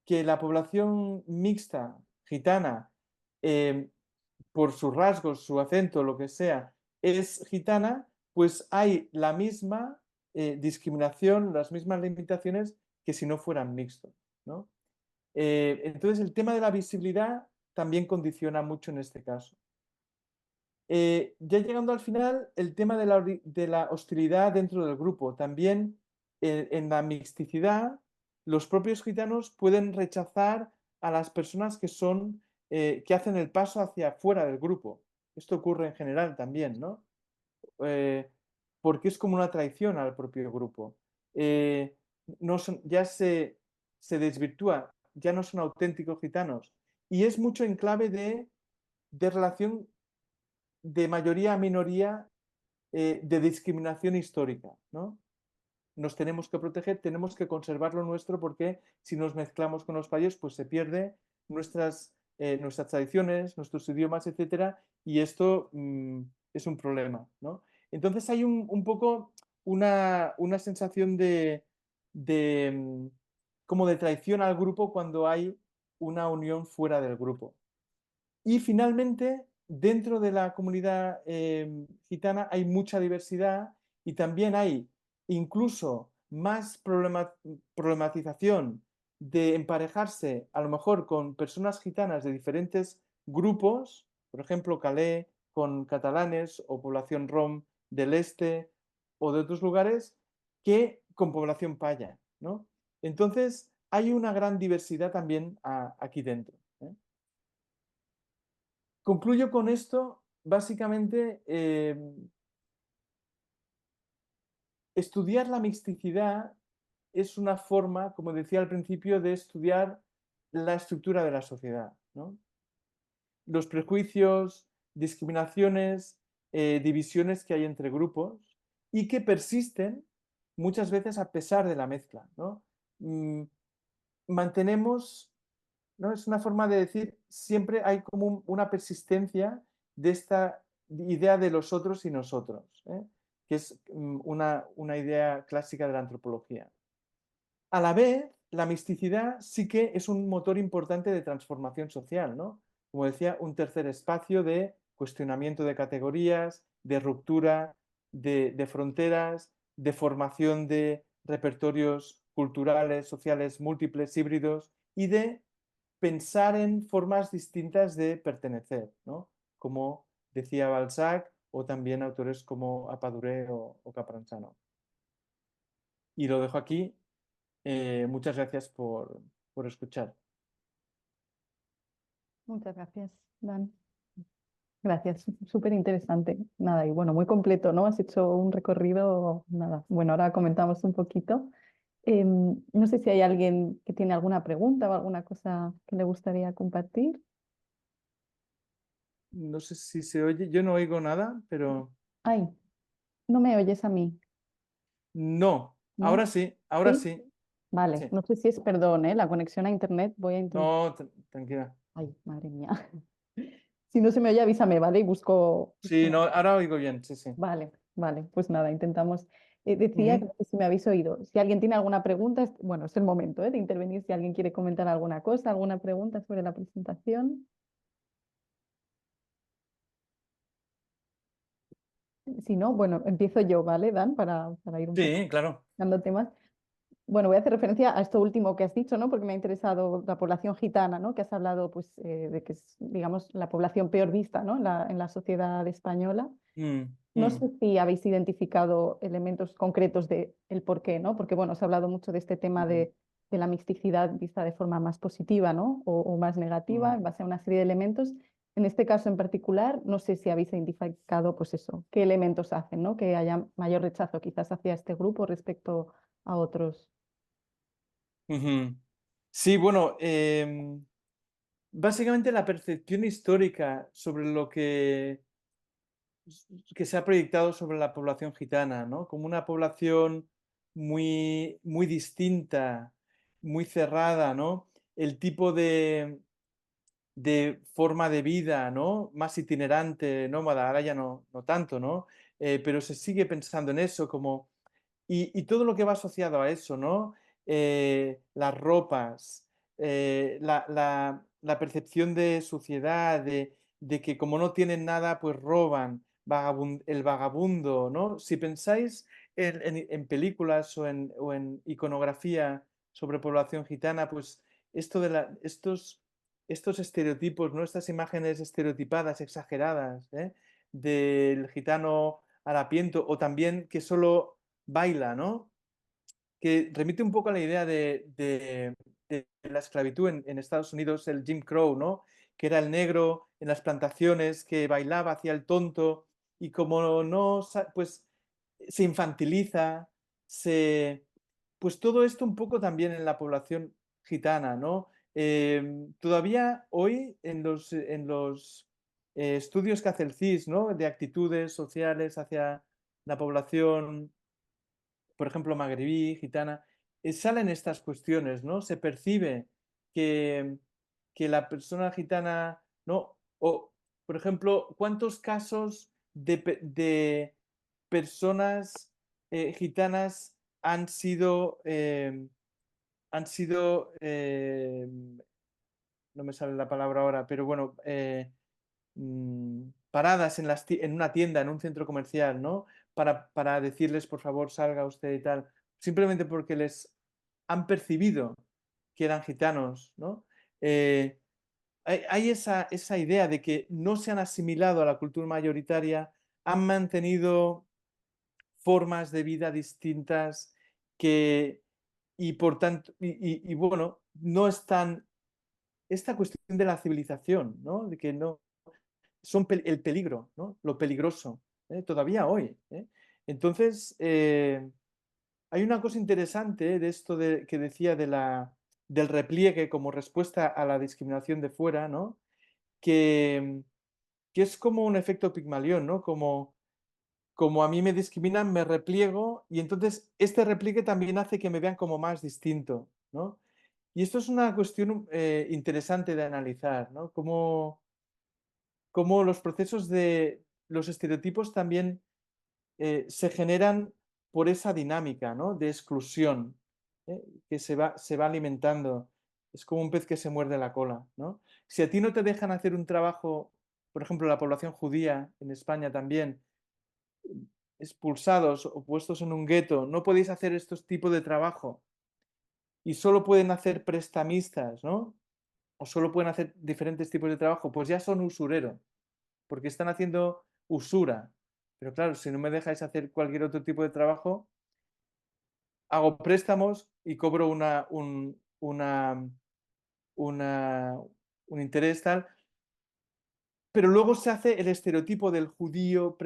que la población mixta gitana, por sus rasgos, su acento, lo que sea, es gitana, pues hay la misma discriminación, las mismas limitaciones que si no fueran mixtos, ¿no? Entonces el tema de la visibilidad también condiciona mucho en este caso. Ya llegando al final, el tema de la hostilidad dentro del grupo. También en la mixticidad, los propios gitanos pueden rechazar a las personas que hacen el paso hacia fuera del grupo. Esto ocurre en general también, ¿no? Eh, Porque es como una traición al propio grupo. Eh, ya se desvirtúa, ya no son auténticos gitanos. Y es mucho en clave de relación de mayoría a minoría de discriminación histórica, ¿no? Nos tenemos que proteger, tenemos que conservar lo nuestro porque si nos mezclamos con los fallos, pues se pierde nuestras tradiciones, nuestros idiomas, etcétera, y esto es un problema, ¿no? Entonces hay un poco una sensación de como de traición al grupo cuando hay una unión fuera del grupo. Y finalmente, dentro de la comunidad gitana hay mucha diversidad y también hay incluso más problematización de emparejarse a lo mejor con personas gitanas de diferentes grupos, por ejemplo, Calais con catalanes o población rom del este o de otros lugares, que con población paya, ¿no? Entonces, hay una gran diversidad también aquí dentro, ¿eh? Concluyo con esto, básicamente, estudiar la mixticidad es una forma, como decía al principio, de estudiar la estructura de la sociedad, ¿no? Los prejuicios, discriminaciones, divisiones que hay entre grupos y que persisten muchas veces a pesar de la mezcla, ¿no? Mantenemos, ¿no? Es una forma de decir, siempre hay como una persistencia de esta idea de los otros y nosotros, ¿eh? Que es una idea clásica de la antropología. A la vez, la misticidad sí que es un motor importante de transformación social, ¿no? Como decía, un tercer espacio de cuestionamiento de categorías, de ruptura de fronteras, de formación de repertorios culturales, sociales múltiples, híbridos, y de pensar en formas distintas de pertenecer, ¿no? Como decía Balzac o también autores como Apaduré o Capranzano. Y lo dejo aquí. Muchas gracias por escuchar. Muchas gracias, Dan. Gracias, súper interesante. Nada, y bueno, muy completo, ¿no? Has hecho un recorrido, nada. Bueno, ahora comentamos un poquito. No sé si hay alguien que tiene alguna pregunta o alguna cosa que le gustaría compartir. No sé si se oye, yo no oigo nada, pero Ay, no me oyes a mí, no, ¿no? ahora ¿Sí? sí, Vale, sí. no sé si es perdón, ¿eh? La conexión a internet. Voy a intentar. No, tranquila. Ay, madre mía. Si no se me oye, avísame, ¿vale? Y busco. Sí, no, ahora oigo bien, sí, sí. Vale, vale, pues nada, intentamos. Decía que Ujú. no sé si me habéis oído. Si alguien tiene alguna pregunta, bueno, es el momento, de intervenir. Si alguien quiere comentar alguna cosa, alguna pregunta sobre la presentación. Si no, bueno, empiezo yo, ¿vale, Dan? Para ir un poco Sí, claro. dando temas. Bueno, voy a hacer referencia a esto último que has dicho, ¿no? Porque me ha interesado la población gitana, ¿no? Que has hablado, pues, de que es, digamos, la población peor vista, ¿no? En la sociedad española. Mm, No mm, sé si habéis identificado elementos concretos de el por qué, ¿no? Porque, bueno, se ha hablado mucho de este tema ujú, de la misticidad vista de forma más positiva, ¿no? O más negativa, mm. en base a una serie de elementos. En este caso en particular, no sé si habéis identificado, pues eso, qué elementos hacen, ¿no? Que haya mayor rechazo quizás hacia este grupo respecto a otros. Ujú. Sí, bueno, básicamente la percepción histórica sobre lo que se ha proyectado sobre la población gitana, ¿no? Como una población muy, muy distinta, muy cerrada, ¿no? El tipo de forma de vida, ¿no? Más itinerante, nómada, ahora ya no tanto, ¿no? Pero se sigue pensando en eso como y todo lo que va asociado a eso, ¿no? Las ropas, la percepción de suciedad, de que como no tienen nada, pues roban, el vagabundo, ¿no? Si pensáis en películas o en iconografía sobre población gitana, pues esto de estos estereotipos, ¿no? Estas imágenes estereotipadas, exageradas, ¿eh? Del gitano harapiento o también que solo baila, ¿no? Que remite un poco a la idea de la esclavitud en Estados Unidos, el Jim Crow, ¿no? Que era el negro en las plantaciones que bailaba, hacía el tonto y como no, pues se infantiliza, pues todo esto un poco también en la población gitana, ¿no? Todavía hoy en los estudios que hace el CIS, ¿no? De actitudes sociales hacia la población, por ejemplo, magrebí, gitana, salen estas cuestiones, ¿no? Se percibe que, que la persona gitana, ¿no? O, por ejemplo, ¿cuántos casos de personas gitanas han sido, no me sale la palabra ahora, pero bueno, paradas en una tienda, en un centro comercial, ¿no? Para decirles, por favor, salga usted y tal, simplemente porque les han percibido que eran gitanos, ¿no? Eh, hay esa idea de que no se han asimilado a la cultura mayoritaria, han mantenido formas de vida distintas que, y por tanto, y bueno, no están, esta cuestión de la civilización, ¿no? De que no, son el peligro, ¿no? Lo peligroso, todavía hoy. Entonces, hay una cosa interesante de esto que decía del repliegue como respuesta a la discriminación de fuera, ¿no? Que, que es como un efecto Pigmalión, ¿no? Como a mí me discriminan, me repliego y entonces este repliegue también hace que me vean como más distinto, ¿no? Y esto es una cuestión interesante de analizar, ¿no? Cómo los procesos de los estereotipos también se generan por esa dinámica, ¿no? De exclusión, ¿eh? Que se va alimentando. Es como un pez que se muerde la cola, ¿no? Si a ti no te dejan hacer un trabajo, por ejemplo, la población judía en España también, expulsados o puestos en un gueto, no podéis hacer estos tipos de trabajo y solo pueden hacer prestamistas, ¿no? O solo pueden hacer diferentes tipos de trabajo, pues ya son usureros porque están haciendo usura. Pero claro, si no me dejáis hacer cualquier otro tipo de trabajo, hago préstamos y cobro una, un interés tal, pero luego se hace el estereotipo del judío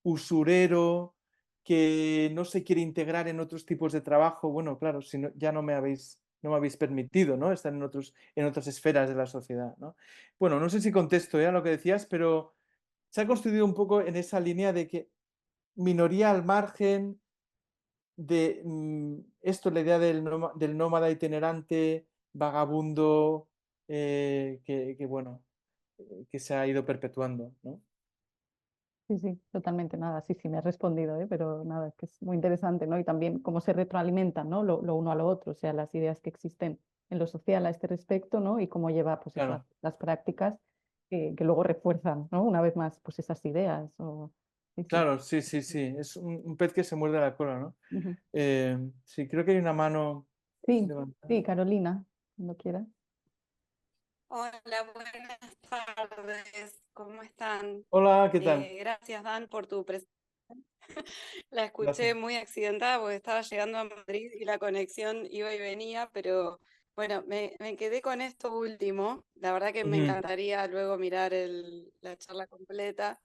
usurero, que no se quiere integrar en otros tipos de trabajo. Bueno, claro, si no, ya no me habéis permitido, ¿no? Estar en otras esferas de la sociedad, ¿no? Bueno, no sé si contesto, a lo que decías, pero se ha construido un poco en esa línea de que minoría al margen de esto, la idea del nómada itinerante, vagabundo, bueno, que se ha ido perpetuando, ¿no? Sí, sí, totalmente, nada, sí, sí, me has respondido, pero nada, es que es muy interesante, ¿no? Y también cómo se retroalimentan, ¿no? Lo uno a lo otro, o sea, las ideas que existen en lo social a este respecto, ¿no? Y cómo lleva, pues eso, Claro, las prácticas que luego refuerzan, ¿no? Una vez más, pues esas ideas, sí, sí. claro, sí, sí, sí. Es un pez que se muerde la cola, ¿no? Ujú. Sí, creo que hay una mano Sí, levantada. sí, Carolina, cuando quieras. Hola, buenas tardes. ¿Cómo están? Hola, ¿qué tal? Gracias, Dan, por tu presentación. La escuché Gracias. muy accidentada porque estaba llegando a Madrid y la conexión iba y venía, pero bueno, me quedé con esto último. La verdad que me Ujú, encantaría luego mirar la charla completa.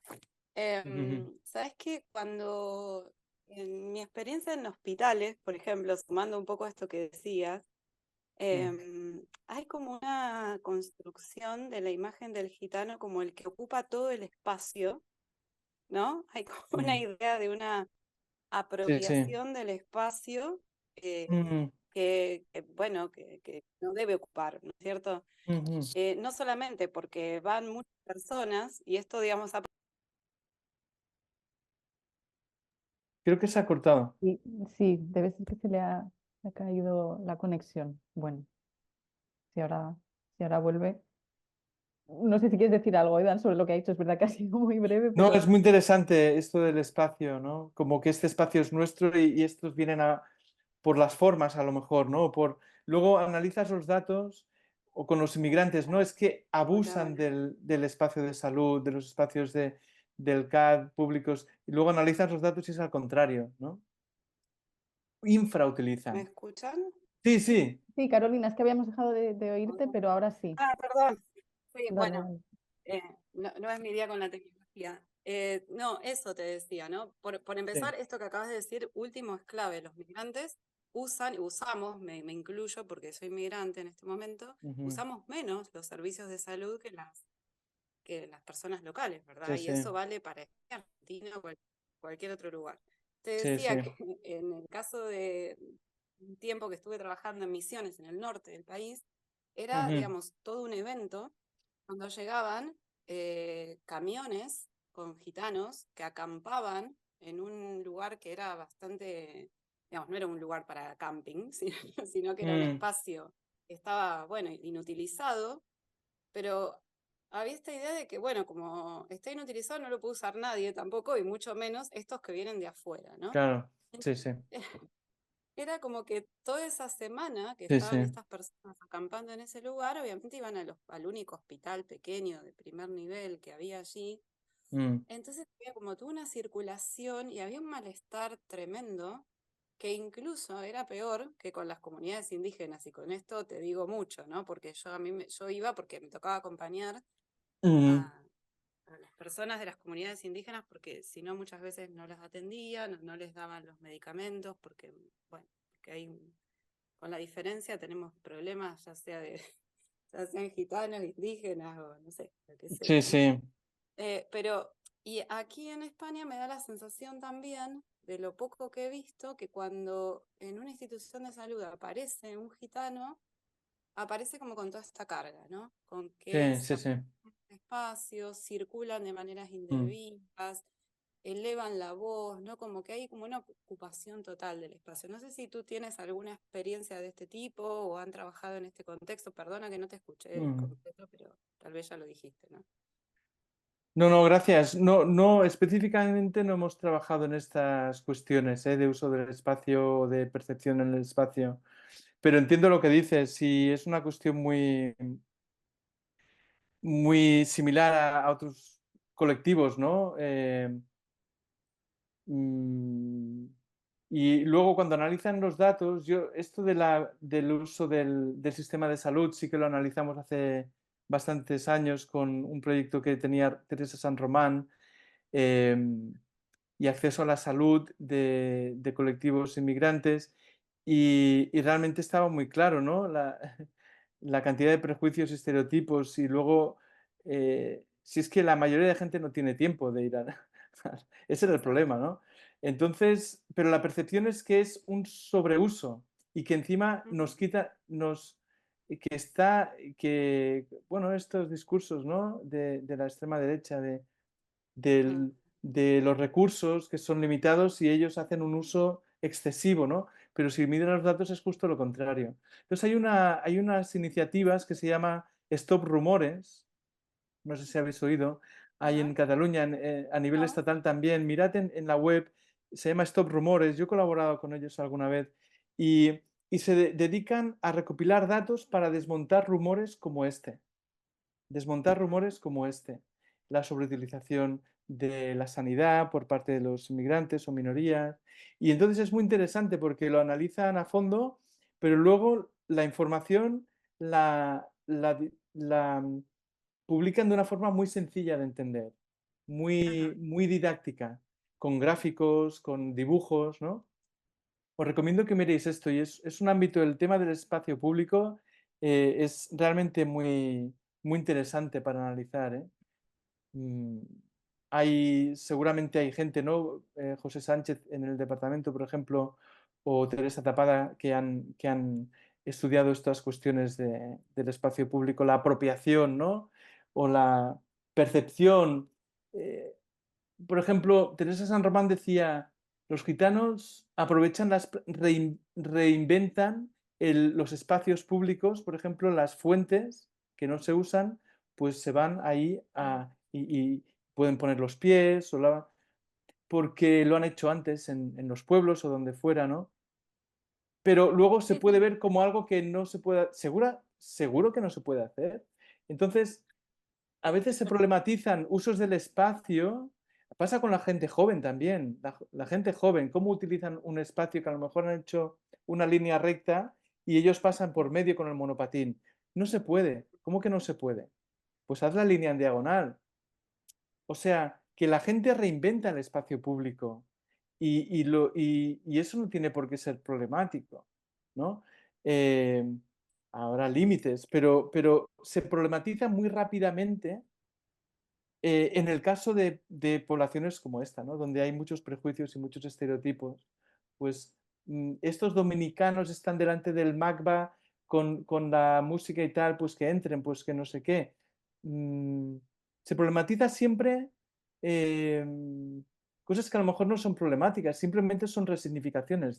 ujú, ujú, ¿Sabes qué? Cuando en mi experiencia en hospitales, por ejemplo, sumando un poco a esto que decías, hay como una construcción de la imagen del gitano como el que ocupa todo el espacio, ¿no? Hay como una mm, idea de una sí, sí. apropiación del espacio Ujú, bueno, que no debe ocupar, ¿no es cierto? ujú. No solamente porque van muchas personas, y esto, digamos, Creo que se ha cortado. Sí, sí, debe ser que se ha caído la conexión. Bueno, si ahora vuelve. No sé si quieres decir algo, Aidan, sobre lo que ha dicho. Es verdad que ha sido muy breve, No, pero es muy interesante esto del espacio, ¿no? Como que este espacio es nuestro y estos vienen por las formas, a lo mejor, ¿no? Luego analizas los datos o con los inmigrantes, ¿no? Es que abusan total, del espacio de salud, de los espacios del CAD públicos, y luego analizas los datos y es al contrario, ¿no? ¿me Infrautilizan. escuchan? Sí, sí, sí, Carolina, es que habíamos dejado de oírte, pero ahora sí. Ah, perdón. Sí, Dale, bueno, dale. no es mi día con la tecnología. No, eso te decía, ¿no? Por sí. empezar, esto que acabas de decir, último es clave. Los migrantes usamos, me incluyo porque soy migrante en este momento, Ujú, usamos menos los servicios de salud que las personas locales, ¿verdad? sí, Y sí, eso vale para Argentina o cualquier otro lugar. Te sí, decía sí. que en el caso de un tiempo que estuve trabajando en Misiones, en el norte del país, era, Ujú, digamos, todo un evento cuando llegaban camiones con gitanos que acampaban en un lugar que era bastante, digamos, no era un lugar para camping, sino que era un mm, espacio que estaba, bueno, inutilizado, pero había esta idea de que, bueno, como está inutilizado no lo puede usar nadie tampoco, y mucho menos estos que vienen de afuera, ¿no? claro, sí, sí, Era como que toda esa semana que sí, sí. estaban estas personas acampando en ese lugar, obviamente iban al único hospital pequeño de primer nivel que había allí. Mm, Entonces había como toda una circulación y había un malestar tremendo que incluso era peor que con las comunidades indígenas. Y con esto te digo mucho, ¿no? Porque yo iba porque me tocaba acompañar mm, a, a las personas de las comunidades indígenas porque si no muchas veces no las atendían, no les daban los medicamentos porque, bueno, porque con la diferencia tenemos problemas ya sea ya sean gitanos, indígenas o no sé, lo que sí, sea, ¿no? sí. Pero, y aquí en España me da la sensación también, de lo poco que he visto, que cuando en una institución de salud aparece un gitano, aparece como con toda esta carga, ¿no? Con que Sí, se sí, sí. ocupan espacios, circulan de maneras Mm. indebidas, elevan la voz, ¿no? Como que hay como una ocupación total del espacio. No sé si tú tienes alguna experiencia de este tipo o han trabajado en este contexto. Perdona que no te escuché Mm. completo, pero tal vez ya lo dijiste, ¿no? No, no, gracias. No, no, específicamente no hemos trabajado en estas cuestiones, de uso del espacio, de percepción en el espacio, pero entiendo lo que dices y es una cuestión muy, muy similar a otros colectivos, ¿no? Mm, y luego cuando analizan los datos, esto del uso del sistema de salud sí que lo analizamos hace bastantes años con un proyecto que tenía Teresa San Román. y acceso a la salud de colectivos inmigrantes y realmente estaba muy claro, ¿no? La cantidad de prejuicios y estereotipos y luego, si es que la mayoría de gente no tiene tiempo de ir a... Ese era el problema, ¿no? Entonces, pero la percepción es que es un sobreuso y que encima nos quita, que está, que, bueno, estos discursos, ¿no? De la extrema derecha, de los recursos que son limitados y ellos hacen un uso excesivo, ¿no? Pero si miden los datos es justo lo contrario. Entonces hay unas iniciativas que se llama Stop Rumores, no sé si habéis oído, hay en Cataluña, a nivel No. estatal también, mirad en la web, se llama Stop Rumores, yo he colaborado con ellos alguna vez y se dedican a recopilar datos para desmontar rumores como este. Desmontar rumores como este, la sobreutilización de la sanidad por parte de los inmigrantes o minorías. Y entonces es muy interesante porque lo analizan a fondo, pero luego la información la publican de una forma muy sencilla de entender, muy didáctica, con gráficos, con dibujos, ¿no? Os recomiendo que miréis esto y es un ámbito, el tema del espacio público es realmente muy interesante para analizar, ¿eh? Mm, seguramente hay gente, ¿no? José Sánchez en el departamento, por ejemplo, o Teresa Tapada, que han estudiado estas cuestiones del espacio público, la apropiación, ¿no? O la percepción. eh, por ejemplo, Teresa San Román decía, los gitanos aprovechan reinventan los espacios públicos, por ejemplo, las fuentes que no se usan, pues se van ahí y pueden poner los pies, porque lo han hecho antes en los pueblos o donde fuera, ¿no? Pero luego se puede ver como algo que no se puede, seguro que no se puede hacer. Entonces, a veces se problematizan usos del espacio. Pasa con la gente joven también. La gente joven, cómo utilizan un espacio que a lo mejor han hecho una línea recta y ellos pasan por medio con el monopatín. No se puede. ¿Cómo que no se puede? Pues haz la línea en diagonal. O sea, que la gente reinventa el espacio público y eso no tiene por qué ser problemático, ¿no? Eh, Habrá límites, pero se problematiza muy rápidamente en el caso de poblaciones como esta, ¿no? Donde hay muchos prejuicios y muchos estereotipos, pues estos dominicanos están delante del MACBA con la música y tal, pues que entren, pues que no sé qué. Se problematiza siempre eh, cosas que a lo mejor no son problemáticas, simplemente son resignificaciones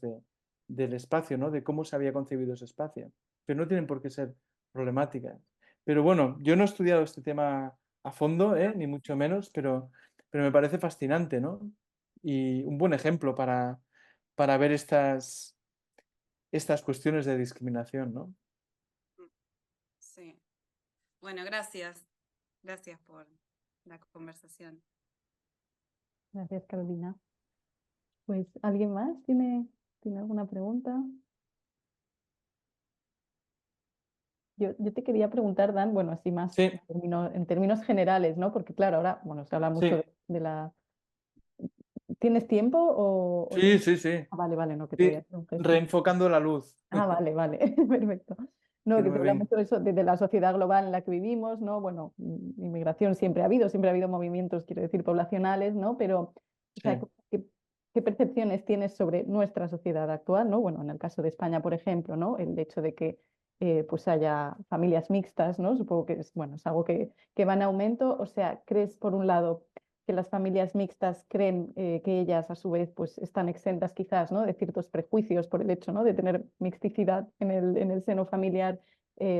del espacio, ¿no? De cómo se había concebido ese espacio, pero no tienen por qué ser problemáticas. Pero bueno, yo no he estudiado este tema a fondo, ni mucho menos, pero me parece fascinante, ¿no? Y un buen ejemplo para ver estas cuestiones de discriminación, ¿no? Sí. Bueno, gracias. Gracias por la conversación. Gracias, Carolina. Pues, ¿alguien más tiene alguna pregunta? Yo te quería preguntar, Dan, bueno, así más Sí, en términos generales, ¿no? Porque claro, ahora, bueno, se habla mucho sí, de la... ¿Tienes tiempo o sí, sí, sí. Ah, vale, vale, no, que te voy a Sí, hacer un gesto. reenfocando la luz, Ah, vale, vale, perfecto. No, que que no se me habla ven. mucho de eso, de la sociedad global en la que vivimos, ¿no? Bueno, inmigración siempre ha habido movimientos, quiero decir, poblacionales, ¿no? Pero, o sea, Sí. ¿qué percepciones tienes sobre nuestra sociedad actual, ¿no? Bueno, en el caso de España, por ejemplo, ¿no? El hecho de que pues haya familias mixtas, ¿no? Supongo que es, bueno, es algo que va en aumento. O sea, ¿crees, por un lado, que las familias mixtas creen que ellas a su vez pues están exentas quizás, ¿no? de ciertos prejuicios por el hecho, ¿no? de tener mixticidad en el seno familiar,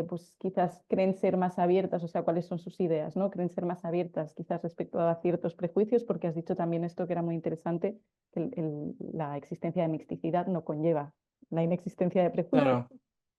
pues quizás creen ser más abiertas, o sea, cuáles son sus ideas, ¿no? Creen ser más abiertas quizás respecto a ciertos prejuicios, porque has dicho también esto que era muy interesante, que la existencia de mixticidad no conlleva la inexistencia de prejuicios. Claro,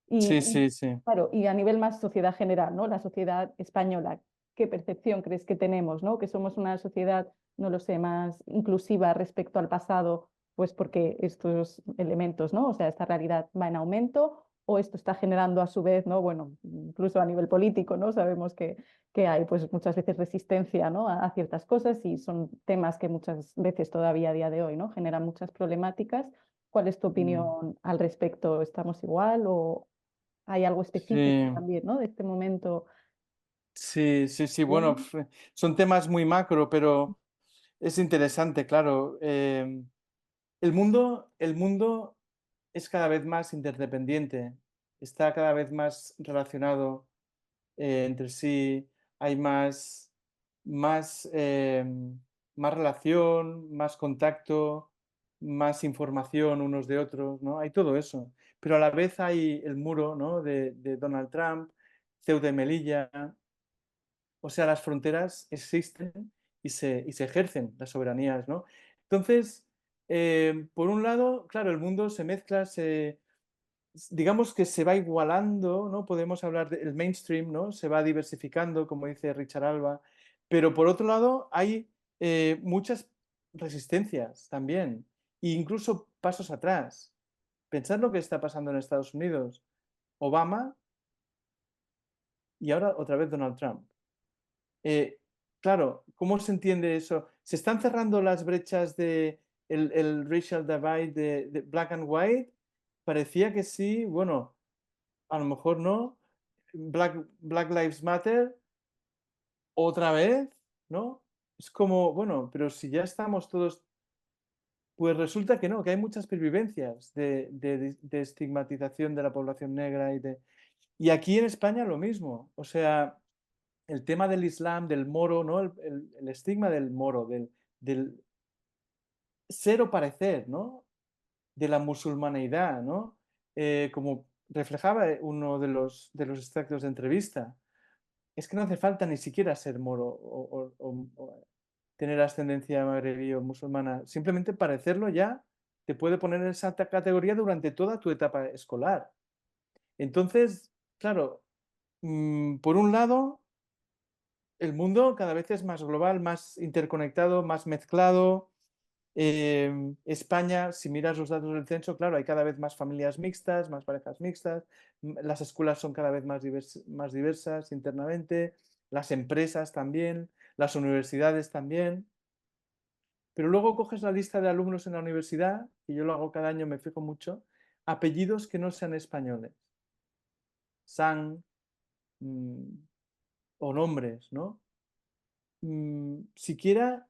Y, sí, y, sí, sí. claro, y a nivel más sociedad general, ¿no? La sociedad española, ¿qué percepción crees que tenemos, ¿no? Que somos una sociedad, no lo sé, más inclusiva respecto al pasado, pues porque estos elementos, ¿no? O sea, esta realidad va en aumento, o esto está generando a su vez, ¿no? Bueno, incluso a nivel político, ¿no? Sabemos que hay pues muchas veces resistencia, ¿no? a ciertas cosas y son temas que muchas veces todavía a día de hoy, ¿no? Generan muchas problemáticas. ¿Cuál es tu opinión al respecto? ¿Estamos igual o hay algo específico Sí, también, ¿no? de este momento? sí, sí, sí. Bueno, Bien. son temas muy macro, pero es interesante, claro. El mundo es cada vez más interdependiente, está cada vez más relacionado entre sí, hay más, más relación, más contacto, más información unos de otros, ¿no? Hay todo eso. Pero a la vez hay el muro, ¿no? de Donald Trump, Ceuta y Melilla. O sea, las fronteras existen y se ejercen las soberanías, ¿no? Entonces, por un lado, claro, el mundo se mezcla, digamos que se va igualando, ¿no? Podemos hablar del mainstream, ¿no? Se va diversificando, como dice Richard Alba, pero por otro lado hay muchas resistencias también, e incluso pasos atrás. Pensad lo que está pasando en Estados Unidos. Obama y ahora otra vez Donald Trump. Eh, claro, ¿cómo se entiende eso? ¿Se están cerrando las brechas de el racial divide de black and white? Parecía que sí, bueno, a lo mejor no. Black Lives Matter, otra vez, ¿no? Es como, bueno, pero si ya estamos todos, pues resulta que no, que hay muchas pervivencias de estigmatización de la población negra y aquí en España lo mismo. O sea, el tema del Islam, del moro, ¿no? El estigma del moro, del ser o parecer, ¿no? De la musulmaneidad, ¿no? Como reflejaba uno de los extractos de entrevista, es que no hace falta ni siquiera ser moro o tener ascendencia magrebí o musulmana. Simplemente parecerlo ya te puede poner en esa categoría durante toda tu etapa escolar. Entonces, claro, por un lado, el mundo cada vez es más global, más interconectado, más mezclado. España, si miras los datos del censo, claro, hay cada vez más familias mixtas, más parejas mixtas, las escuelas son cada vez más diversas internamente, las empresas también, las universidades también. Pero luego coges la lista de alumnos en la universidad, y yo lo hago cada año, me fijo mucho, apellidos que no sean españoles, San mm, o nombres, ¿no? Siquiera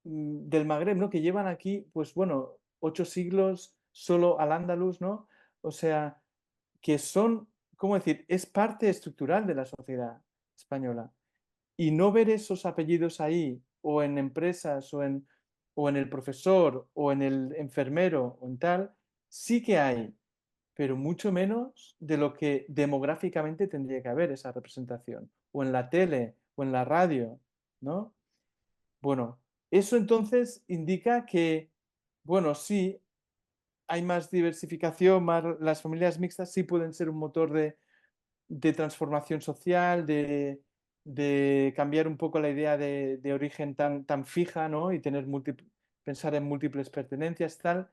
del Magreb, ¿no? Que llevan aquí, pues bueno, 8 siglos solo al Andalus, ¿no? O sea, que son, ¿cómo decir? Es parte estructural de la sociedad española. Y no ver esos apellidos ahí, o en empresas, o en el profesor, o en el enfermero, o en tal, sí que hay, pero mucho menos de lo que demográficamente tendría que haber esa representación, o en la tele, o en la radio, ¿no? Bueno, eso entonces indica que, bueno, sí, hay más diversificación, las familias mixtas sí pueden ser un motor de transformación social, de cambiar un poco la idea de origen tan fija, ¿no? Y pensar en múltiples pertenencias, tal.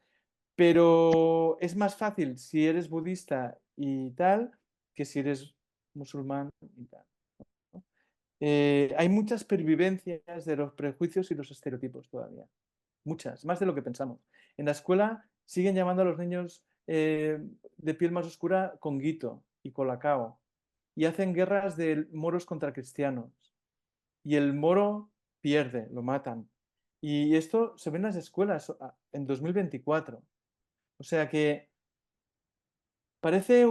Pero es más fácil si eres budista y tal, que si eres musulmán y tal. Hay muchas pervivencias de los prejuicios y los estereotipos todavía. Muchas, más de lo que pensamos. En la escuela siguen llamando a los niños de piel más oscura conguito y colacao. Y hacen guerras de moros contra cristianos. Y el moro pierde, lo matan. Y esto se ve en las escuelas en 2024. O sea que parece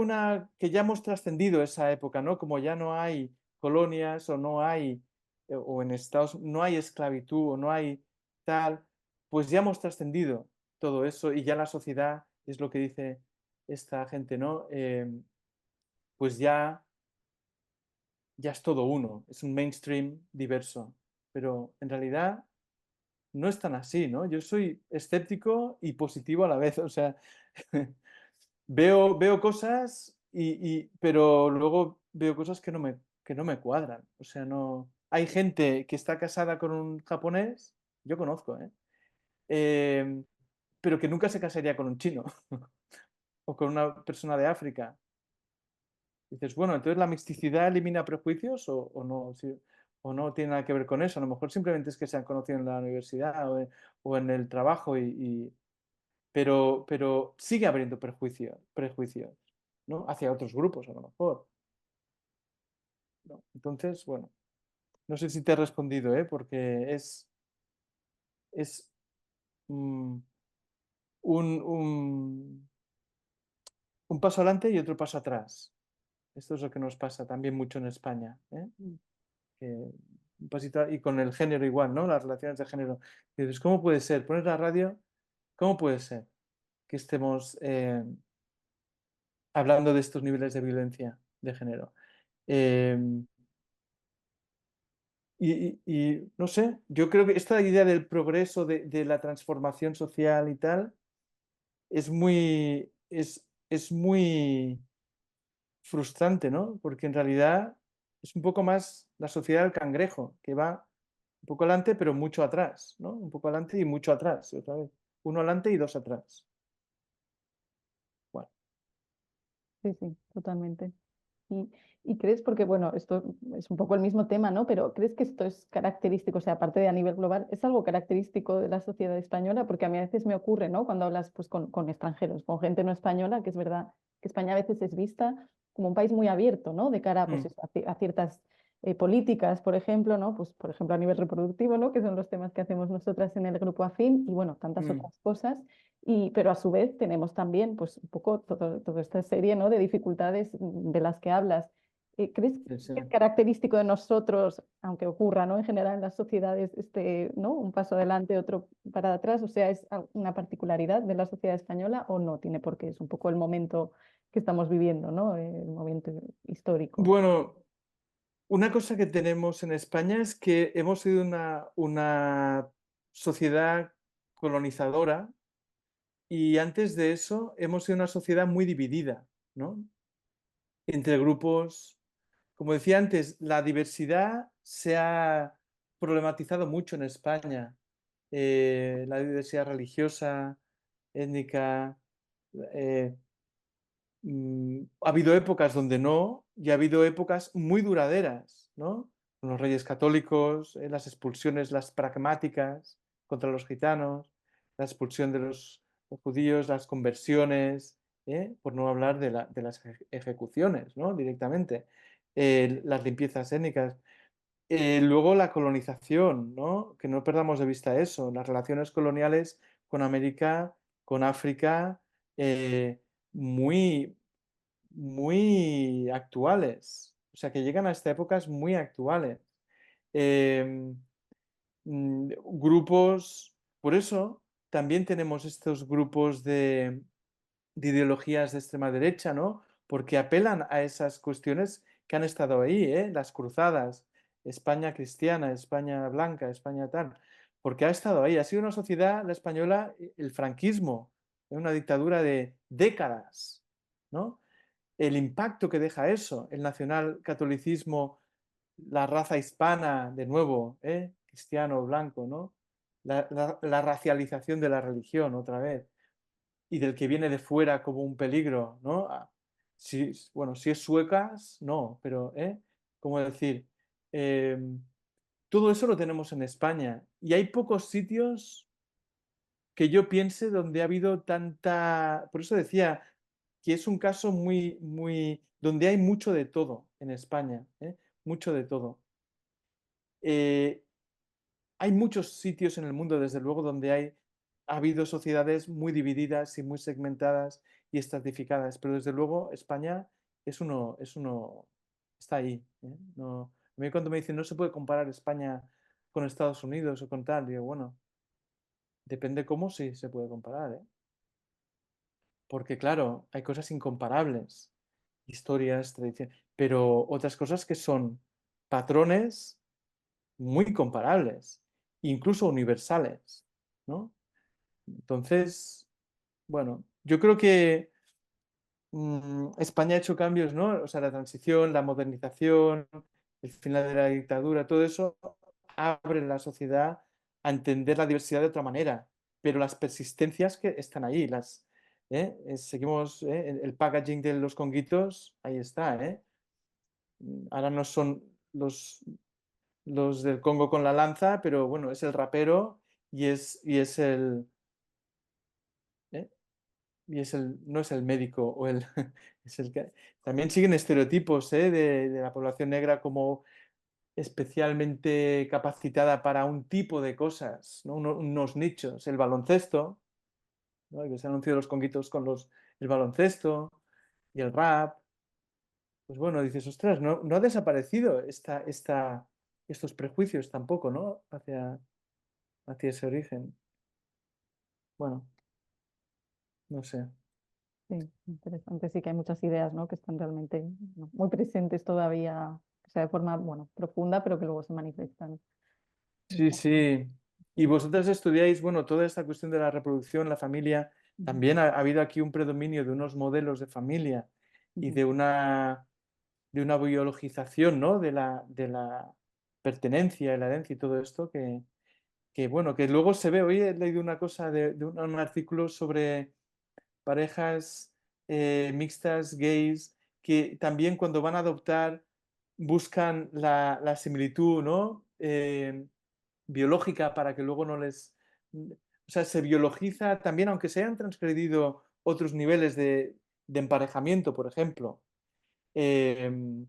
que ya hemos trascendido esa época, ¿no? Como ya no hay colonias o no hay, o en Estados no hay esclavitud o no hay tal, pues ya hemos trascendido todo eso y ya la sociedad, es lo que dice esta gente, ¿no? Pues ya es todo uno, es un mainstream diverso, pero en realidad no es tan así, ¿no? Yo soy escéptico y positivo a la vez, o sea, veo cosas, pero luego veo cosas que no me cuadran. O sea, no. Hay gente que está casada con un japonés, yo conozco, pero que nunca se casaría con un chino. o con una persona de África. Dices, bueno, entonces la mixticidad elimina prejuicios o no, o no tiene nada que ver con eso. A lo mejor simplemente es que se han conocido en la universidad o en el trabajo, pero sigue habiendo prejuicios, ¿no? Hacia otros grupos, a lo mejor, ¿no? Entonces, bueno, no sé si te he respondido, porque es mm, un, un paso adelante y otro paso atrás. Esto es lo que nos pasa también mucho en España, ¿eh? Un pasito, y con el género igual, ¿no? Las relaciones de género. Y dices, ¿cómo puede ser? Pones la radio, ¿cómo puede ser que estemos hablando de estos niveles de violencia de género? Eh, y no sé, yo creo que esta idea del progreso, de la transformación social y tal, es muy frustrante, ¿no? Porque en realidad es un poco más la sociedad del cangrejo, que va un poco adelante, pero mucho atrás, ¿no? Un poco adelante y mucho atrás, y otra vez. Uno adelante y dos atrás. Bueno, Sí, sí, totalmente. Y, y crees, porque bueno, esto es un poco el mismo tema, ¿no? Pero ¿crees que esto es característico, o sea, aparte de a nivel global, es algo característico de la sociedad española? Porque a mí a veces me ocurre, ¿no? Cuando hablas pues, con extranjeros, con gente no española, que es verdad que España a veces es vista como un país muy abierto, ¿no? De cara pues, mm, eso, a ciertas políticas, por ejemplo, ¿no? Pues, por ejemplo, a nivel reproductivo, ¿no? Que son los temas que hacemos nosotras en el grupo Afín, y bueno, tantas mm, otras cosas. Pero a su vez tenemos también pues, un poco toda esta serie, ¿no? De dificultades de las que hablas. ¿Crees sí, sí. que es característico de nosotros, aunque ocurra, ¿no? En general en las sociedades, ¿no? Un paso adelante, otro para atrás? O sea, ¿es una particularidad de la sociedad española o no tiene por qué? Es un poco el momento que estamos viviendo, ¿no? El momento histórico. Bueno, una cosa que tenemos en España es que hemos sido una sociedad colonizadora y antes de eso hemos sido una sociedad muy dividida, ¿no? Entre grupos. Como decía antes, la diversidad se ha problematizado mucho en España. La diversidad religiosa, étnica. eh, Ha habido épocas donde no, y ha habido épocas muy duraderas, ¿no? Con los reyes católicos, las expulsiones, las pragmáticas contra los gitanos, la expulsión de los judíos, las conversiones, por no hablar de las ejecuciones, ¿no? Directamente, las limpiezas étnicas. Luego la colonización, ¿no? Que no perdamos de vista eso, las relaciones coloniales con América, con África, muy, muy actuales, o sea, que llegan hasta épocas muy actuales. Eh, Grupos, por eso también tenemos estos grupos de ideologías de extrema derecha, ¿no? Porque apelan a esas cuestiones que han estado ahí, ¿eh? Las cruzadas, España cristiana, España blanca, España tal, porque ha estado ahí. Ha sido una sociedad, la española, el franquismo, una dictadura de décadas, ¿no? El impacto que deja eso, el nacionalcatolicismo, la raza hispana, de nuevo, cristiano, blanco, ¿no? La racialización de la religión, otra vez, y del que viene de fuera como un peligro, ¿no? Si, bueno, si es suecas, no, pero, ¿cómo decir? Eh, Todo eso lo tenemos en España y hay pocos sitios que yo piense donde ha habido tanta, por eso decía que es un caso donde hay mucho de todo en España, mucho de todo. Eh, Hay muchos sitios en el mundo, desde luego, donde ha habido sociedades muy divididas y muy segmentadas y estratificadas, pero desde luego España está ahí, ¿eh? No, a mí cuando me dicen no se puede comparar España con Estados Unidos o con tal, digo, bueno, depende cómo sí se puede comparar, ¿eh? Porque claro, hay cosas incomparables, historias, tradiciones, pero otras cosas que son patrones muy comparables, incluso universales, ¿no? Entonces, bueno, yo creo que España ha hecho cambios, ¿no? O sea, la transición, la modernización, el final de la dictadura, todo eso abre la sociedad a entender la diversidad de otra manera, pero las persistencias que están ahí, Seguimos, el packaging de los conguitos, ahí está, ¿eh? Ahora no son los del Congo con la lanza, pero bueno, es el rapero y es el, ¿eh? No es el médico o el, es el que... También siguen estereotipos, de la población negra como especialmente capacitada para un tipo de cosas, ¿no? Unos nichos, el baloncesto, ¿no? Que se han anunciado los conguitos con el baloncesto y el rap. Pues bueno, dices, ostras, no ha desaparecido estos prejuicios tampoco, ¿no? Hacia ese origen. Bueno, no sé. Sí, interesante. Sí que hay muchas ideas, ¿no? Que están realmente muy presentes todavía, o sea, de forma, bueno, profunda, pero que luego se manifiestan. Sí, sí. Y vosotras estudiáis, bueno, toda esta cuestión de la reproducción, la familia, también ha habido aquí un predominio de unos modelos de familia y de una biologización, ¿no? De la pertenencia y la herencia y todo esto bueno, que luego se ve. Hoy he leído una cosa de un artículo sobre parejas mixtas, gays, que también cuando van a adoptar buscan la similitud, ¿no? Biológica para que luego no les... O sea, se biologiza también, aunque se hayan transgredido otros niveles de emparejamiento, por ejemplo. em,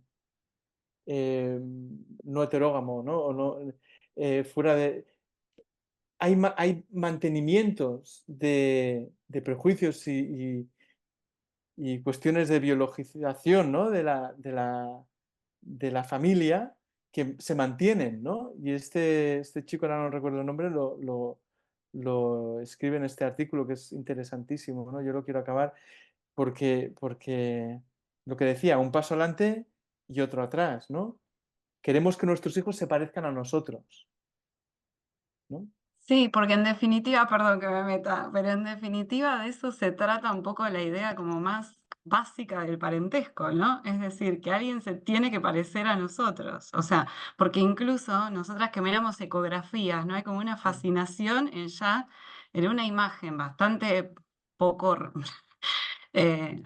no heterógamo, ¿no? O no, fuera de... Hay mantenimientos de prejuicios y cuestiones de biologización, ¿no? de la familia que se mantienen, ¿no? Y este chico, ahora no recuerdo el nombre, lo escribe en este artículo que es interesantísimo, ¿no? Yo lo quiero acabar porque lo que decía, un paso adelante y otro atrás, ¿no? Queremos que nuestros hijos se parezcan a nosotros, ¿no? Sí, porque en definitiva, perdón que me meta, pero en definitiva de eso se trata un poco la idea como más básica del parentesco, ¿no? Es decir, que alguien se tiene que parecer a nosotros. O sea, porque incluso nosotras que miramos ecografías, ¿no? Hay como una fascinación en una imagen bastante poco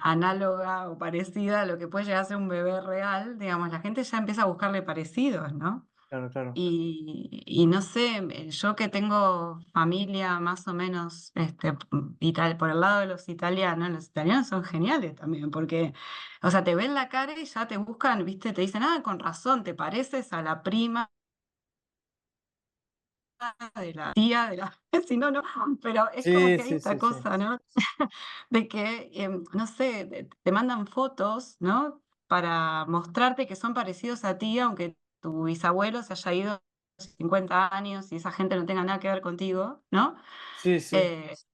análoga o parecida a lo que puede llegar a ser un bebé real, digamos, la gente ya empieza a buscarle parecidos, ¿no? Claro, claro. Y no sé, yo que tengo familia más o menos por el lado de los italianos son geniales también, porque, o sea, te ven la cara y ya te buscan, ¿viste? Te dicen, ah, con razón, te pareces a la prima de la tía, si no, no, pero es como Sí, que hay sí, esta sí, sí. cosa, ¿no? De que, no sé, te mandan fotos, ¿no? Para mostrarte que son parecidos a ti, aunque tu bisabuelo se haya ido 50 años y esa gente no tenga nada que ver contigo, ¿no? Sí, sí.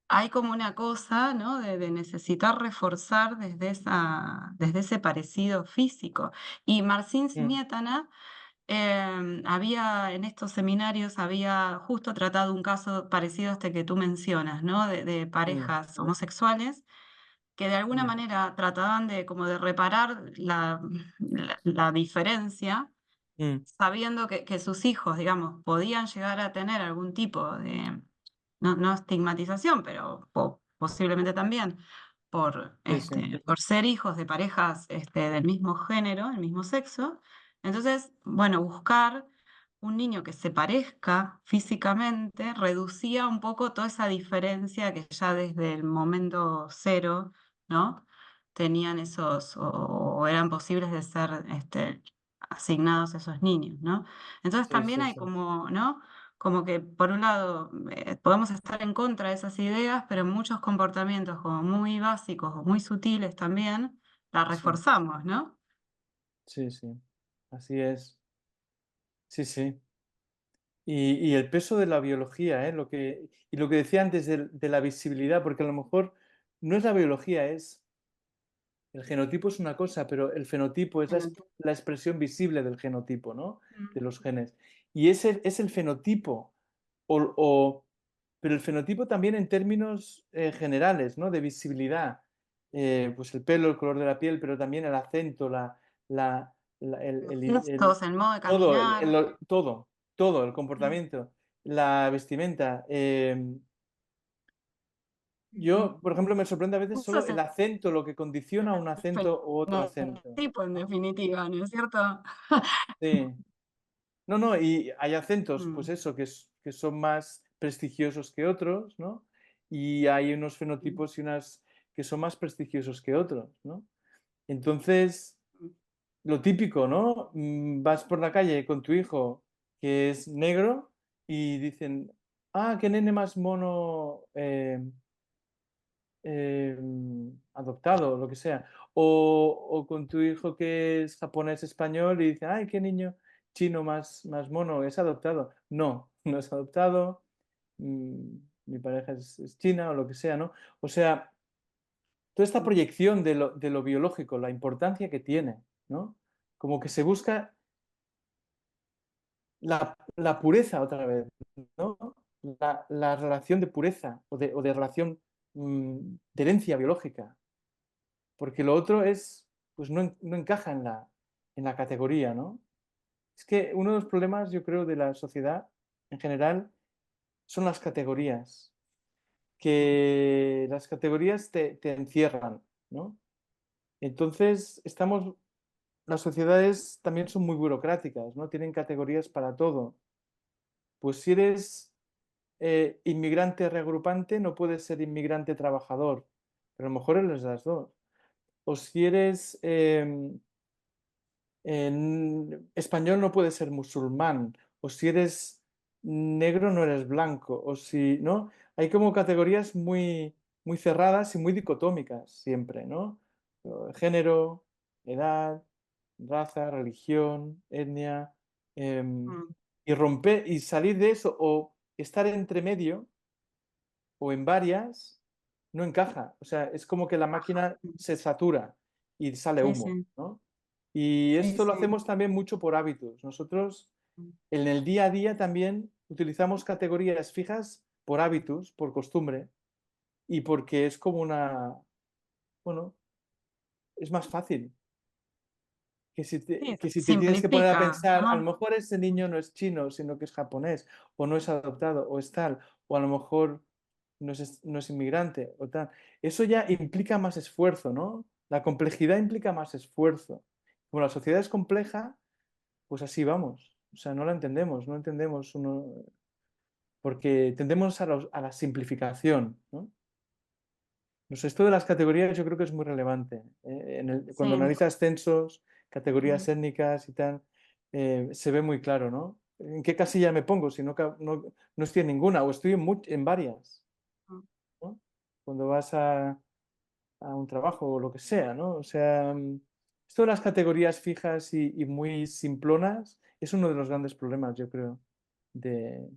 Hay como una cosa, ¿no? De necesitar reforzar desde ese parecido físico. Y Marcin Mm, Smietana había en estos seminarios, había justo tratado un caso parecido a este que tú mencionas, ¿no? De mm, parejas homosexuales que de alguna mm, manera trataban de como de reparar la diferencia, mm. sabiendo que sus hijos, digamos, podían llegar a tener algún tipo de, no estigmatización, pero posiblemente también Sí, sí. por ser hijos de parejas del mismo género, el mismo sexo. Entonces, bueno, buscar un niño que se parezca físicamente reducía un poco toda esa diferencia que ya desde el momento cero, ¿no? Tenían o eran posibles de ser asignados a esos niños, ¿no? Entonces Sí, también sí, hay sí. como, ¿no? Como que por un lado podemos estar en contra de esas ideas, pero muchos comportamientos como muy básicos o muy sutiles también las Sí, reforzamos, ¿no? sí, sí. Así es. Sí, sí. Y el peso de la biología, ¿eh? Lo que decía antes de la visibilidad, porque a lo mejor no es la biología, el genotipo es una cosa, pero el fenotipo es la expresión visible del genotipo, ¿no? De los genes. Y ese es el fenotipo, pero el fenotipo también en términos generales, ¿no? De visibilidad. Pues el pelo, el color de la piel, pero también el acento, Los gestos, el modo de todo, caminar. todo, el comportamiento, la vestimenta. Yo, por ejemplo, me sorprende a veces Eso solo es el acento, lo que condiciona un el acento u otro acento. fenotipo, en definitiva, ¿no es cierto? Sí. No, no, y hay acentos, pues Mm, eso, que son más prestigiosos que otros, ¿no? Y hay unos mm, fenotipos y unas que son más prestigiosos que otros, ¿no? Entonces, mm. lo típico, ¿no? Vas por la calle con tu hijo que es negro y dicen, ah, qué nene más mono adoptado, lo que sea. O con tu hijo que es japonés español y dice, ay, qué niño chino más mono, es adoptado. No, no es adoptado, mm, mi pareja es china o lo que sea, ¿no? O sea, toda esta proyección de lo biológico, la importancia que tiene, ¿no? Como que se busca la pureza otra vez, ¿no? La relación de pureza o de relación de herencia biológica, porque lo otro es, pues no encaja en la categoría, ¿no? Es que uno de los problemas, yo creo, de la sociedad en general son las categorías, que las categorías te encierran, ¿no? Entonces, las sociedades también son muy burocráticas, ¿no? Tienen categorías para todo. Pues si eres inmigrante reagrupante, no puedes ser inmigrante trabajador, pero a lo mejor eres las dos. O si eres en español, no puedes ser musulmán. O si eres negro, no eres blanco. O si, ¿no? Hay como categorías muy cerradas y muy dicotómicas siempre, ¿no? Género, edad, raza, religión, etnia. em, Mm, y romper y salir de eso o estar entre medio o en varias, no encaja. O sea, es como que la máquina mm. se satura y sale Sí, humo, sí, ¿no? Y sí, esto lo sí. hacemos también mucho por hábitos. Nosotros Mm, en el día a día también utilizamos categorías fijas por hábitos, por costumbre y porque es como bueno, es más fácil. sí, Que si te tienes que poner a simplifica, pensar, a lo ¿no? mejor ese niño no es chino, sino que es japonés, o no es adoptado, o es tal, o a lo mejor no es inmigrante, o tal. Eso ya implica más esfuerzo, ¿no? La complejidad implica más esfuerzo. Como la sociedad es compleja, pues así vamos. O sea, no entendemos porque tendemos a la simplificación, ¿no? No sé, esto de las categorías yo creo que es muy relevante. Sí. Cuando analizas censos, Mm, categorías étnicas y tal, se ve muy claro, ¿no? ¿En qué casilla me pongo? Si no estoy en ninguna o estoy en varias, mm. ¿no? Cuando vas a un trabajo o lo que sea, ¿no? O sea, esto de las categorías fijas y muy simplonas es uno de los grandes problemas, yo creo, de,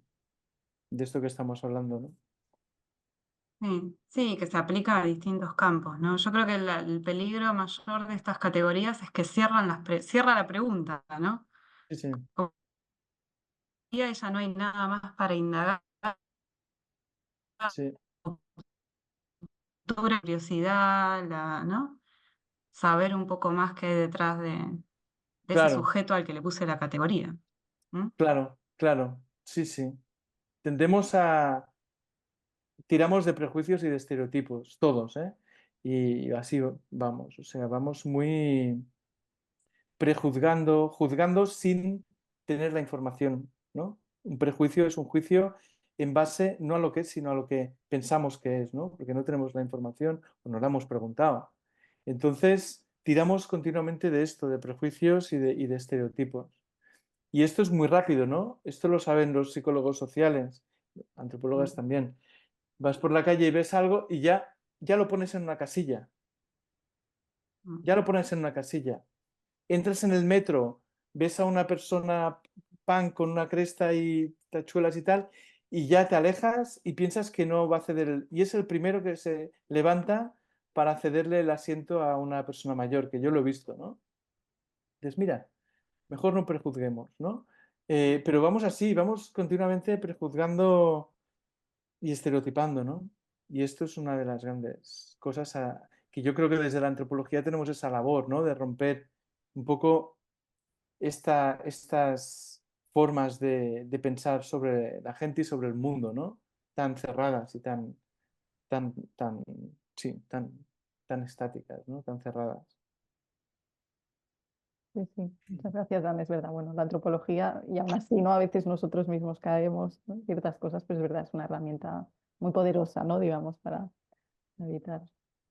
de esto que estamos hablando, ¿no? Sí, sí, que se aplica a distintos campos, ¿no? Yo creo que el peligro mayor de estas categorías es que cierra la pregunta, ¿no? Sí, sí, Como que ya no hay nada más para indagar, sí, cultura, curiosidad, ¿no? Saber un poco más qué hay detrás de ese claro, sujeto al que le puse la categoría. ¿Mm? claro, claro, sí, sí. Tendemos a, tiramos de prejuicios y de estereotipos, todos, ¿eh? Y así vamos, o sea, vamos muy prejuzgando, juzgando sin tener la información, ¿no? Un prejuicio es un juicio en base no a lo que es, sino a lo que pensamos que es, ¿no? Porque no tenemos la información o no la hemos preguntado. Entonces, tiramos continuamente de esto, de prejuicios y de estereotipos. Y esto es muy rápido, ¿no? Esto lo saben los psicólogos sociales, antropólogas Mm, también. Vas por la calle y ves algo y ya lo pones en una casilla, mm, ya lo pones en una casilla. Entras en el metro, ves a una persona pan con una cresta y tachuelas y tal, y ya te alejas y piensas que no va a ceder. Y es el primero que se levanta para cederle el asiento a una persona mayor, que yo lo he visto, ¿no? Dices, mira, mejor no prejuzguemos, ¿no? Pero vamos así, vamos continuamente prejuzgando y estereotipando, ¿no? Y esto es una de las grandes cosas que yo creo que desde la antropología tenemos esa labor, ¿no? De romper un poco estas formas de pensar sobre la gente y sobre el mundo, ¿no? Tan cerradas y sí, tan estáticas, ¿no? Tan cerradas. Sí, sí, muchas gracias, Dan. Es verdad, bueno, la antropología, y aún así, ¿no? A veces nosotros mismos caemos, ¿no? en ciertas cosas, pues es verdad, es una herramienta muy poderosa, ¿no? Digamos, para evitar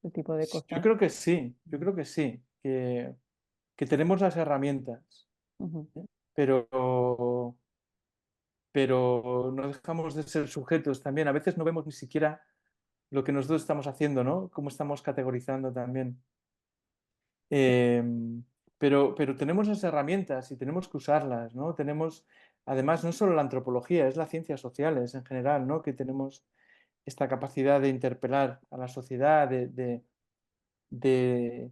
este tipo de Yo cosas. creo que sí, que tenemos las herramientas, Ujú, pero, pero no dejamos de ser sujetos también. A veces no vemos ni siquiera lo que nosotros estamos haciendo, ¿no? Cómo estamos categorizando también. Pero tenemos las herramientas y tenemos que usarlas, ¿no? Tenemos, además, no solo la antropología, es las ciencias sociales en general, ¿no? Que tenemos esta capacidad de interpelar a la sociedad, de, de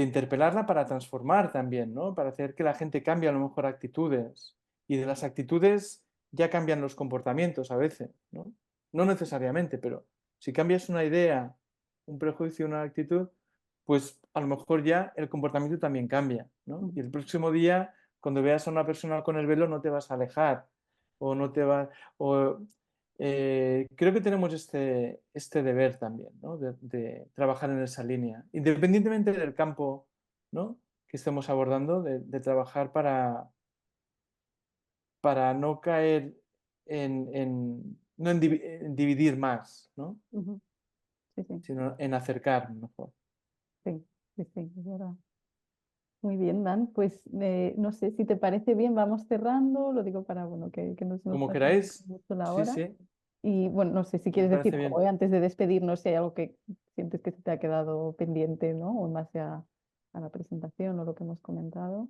interpelarla para transformar también, ¿no? Para hacer que la gente cambie a lo mejor actitudes. Y de las actitudes ya cambian los comportamientos a veces, ¿no? No necesariamente, pero si cambias una idea, un prejuicio, una actitud, pues a lo mejor ya el comportamiento también cambia, ¿no? ujú, Y el próximo día, cuando veas a una persona con el velo, no te vas a alejar o no te va, o creo que tenemos este deber también, ¿no? De trabajar en esa línea, independientemente del campo, ¿no? que estemos abordando, de trabajar para no caer no en dividir más, ¿no? ujú. Sí, sí, Sino en acercar mejor. sí, sí, sí, es verdad. Muy bien, Dan. Pues no sé si te parece bien, vamos cerrando. Lo digo para bueno, que no se nos Como pase queráis, mucho la sí, hora. sí, Y bueno, no sé si me quieres decir parece algo, bien. antes de despedirnos, si hay algo que sientes que se te ha quedado pendiente, ¿no? O en base a la presentación o lo que hemos comentado.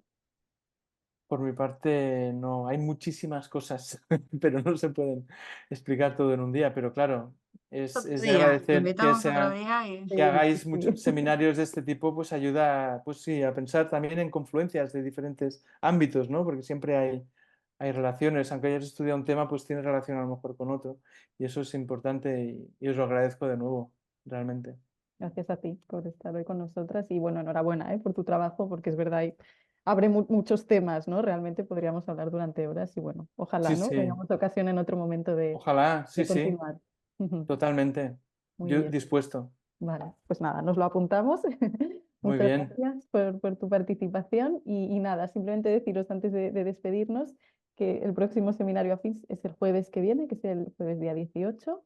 Por mi parte, no, hay muchísimas cosas, pero no se pueden explicar todo en un día. Pero claro, Otro es de día, te agradecer invitamos otro día y Sí, que sí, hagáis sí. muchos seminarios de este tipo, pues ayuda, pues sí, a pensar también en confluencias de diferentes ámbitos, ¿no? Porque siempre hay relaciones, aunque hayas estudiado un tema, pues tienes relación a lo mejor con otro. Y eso es importante y os lo agradezco de nuevo, realmente. Gracias a ti por estar hoy con nosotras y bueno, enhorabuena, por tu trabajo, porque es verdad, abre muchos temas, ¿no? Realmente podríamos hablar durante horas y bueno, ojalá, Sí, ¿no? sí, Tengamos ocasión en otro momento ojalá, sí, de sí, continuar. totalmente. Muy Yo bien, dispuesto. vale, pues nada, nos lo apuntamos. Muy Muchas bien. gracias por tu participación y nada, simplemente deciros antes de despedirnos que el próximo seminario AFIS es el jueves que viene, que es el jueves día 18.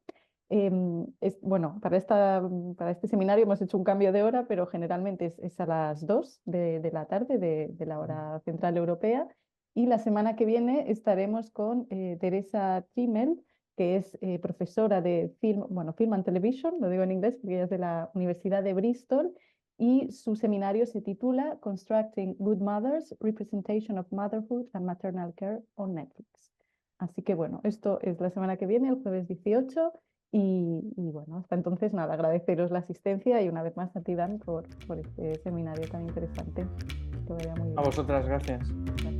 Bueno, para este seminario hemos hecho un cambio de hora, pero generalmente es a las 2 de la tarde de la hora central europea. Y la semana que viene estaremos con Teresa Trimmel, que es profesora de Film and Television, lo digo en inglés porque ella es de la Universidad de Bristol, y su seminario se titula Constructing Good Mothers, Representation of Motherhood and Maternal Care on Netflix. Así que bueno, esto es la semana que viene, el jueves 18, y bueno, hasta entonces nada, agradeceros la asistencia y una vez más a ti, Dan, por este seminario tan interesante. Que vaya muy A bien. vosotras, gracias. Gracias.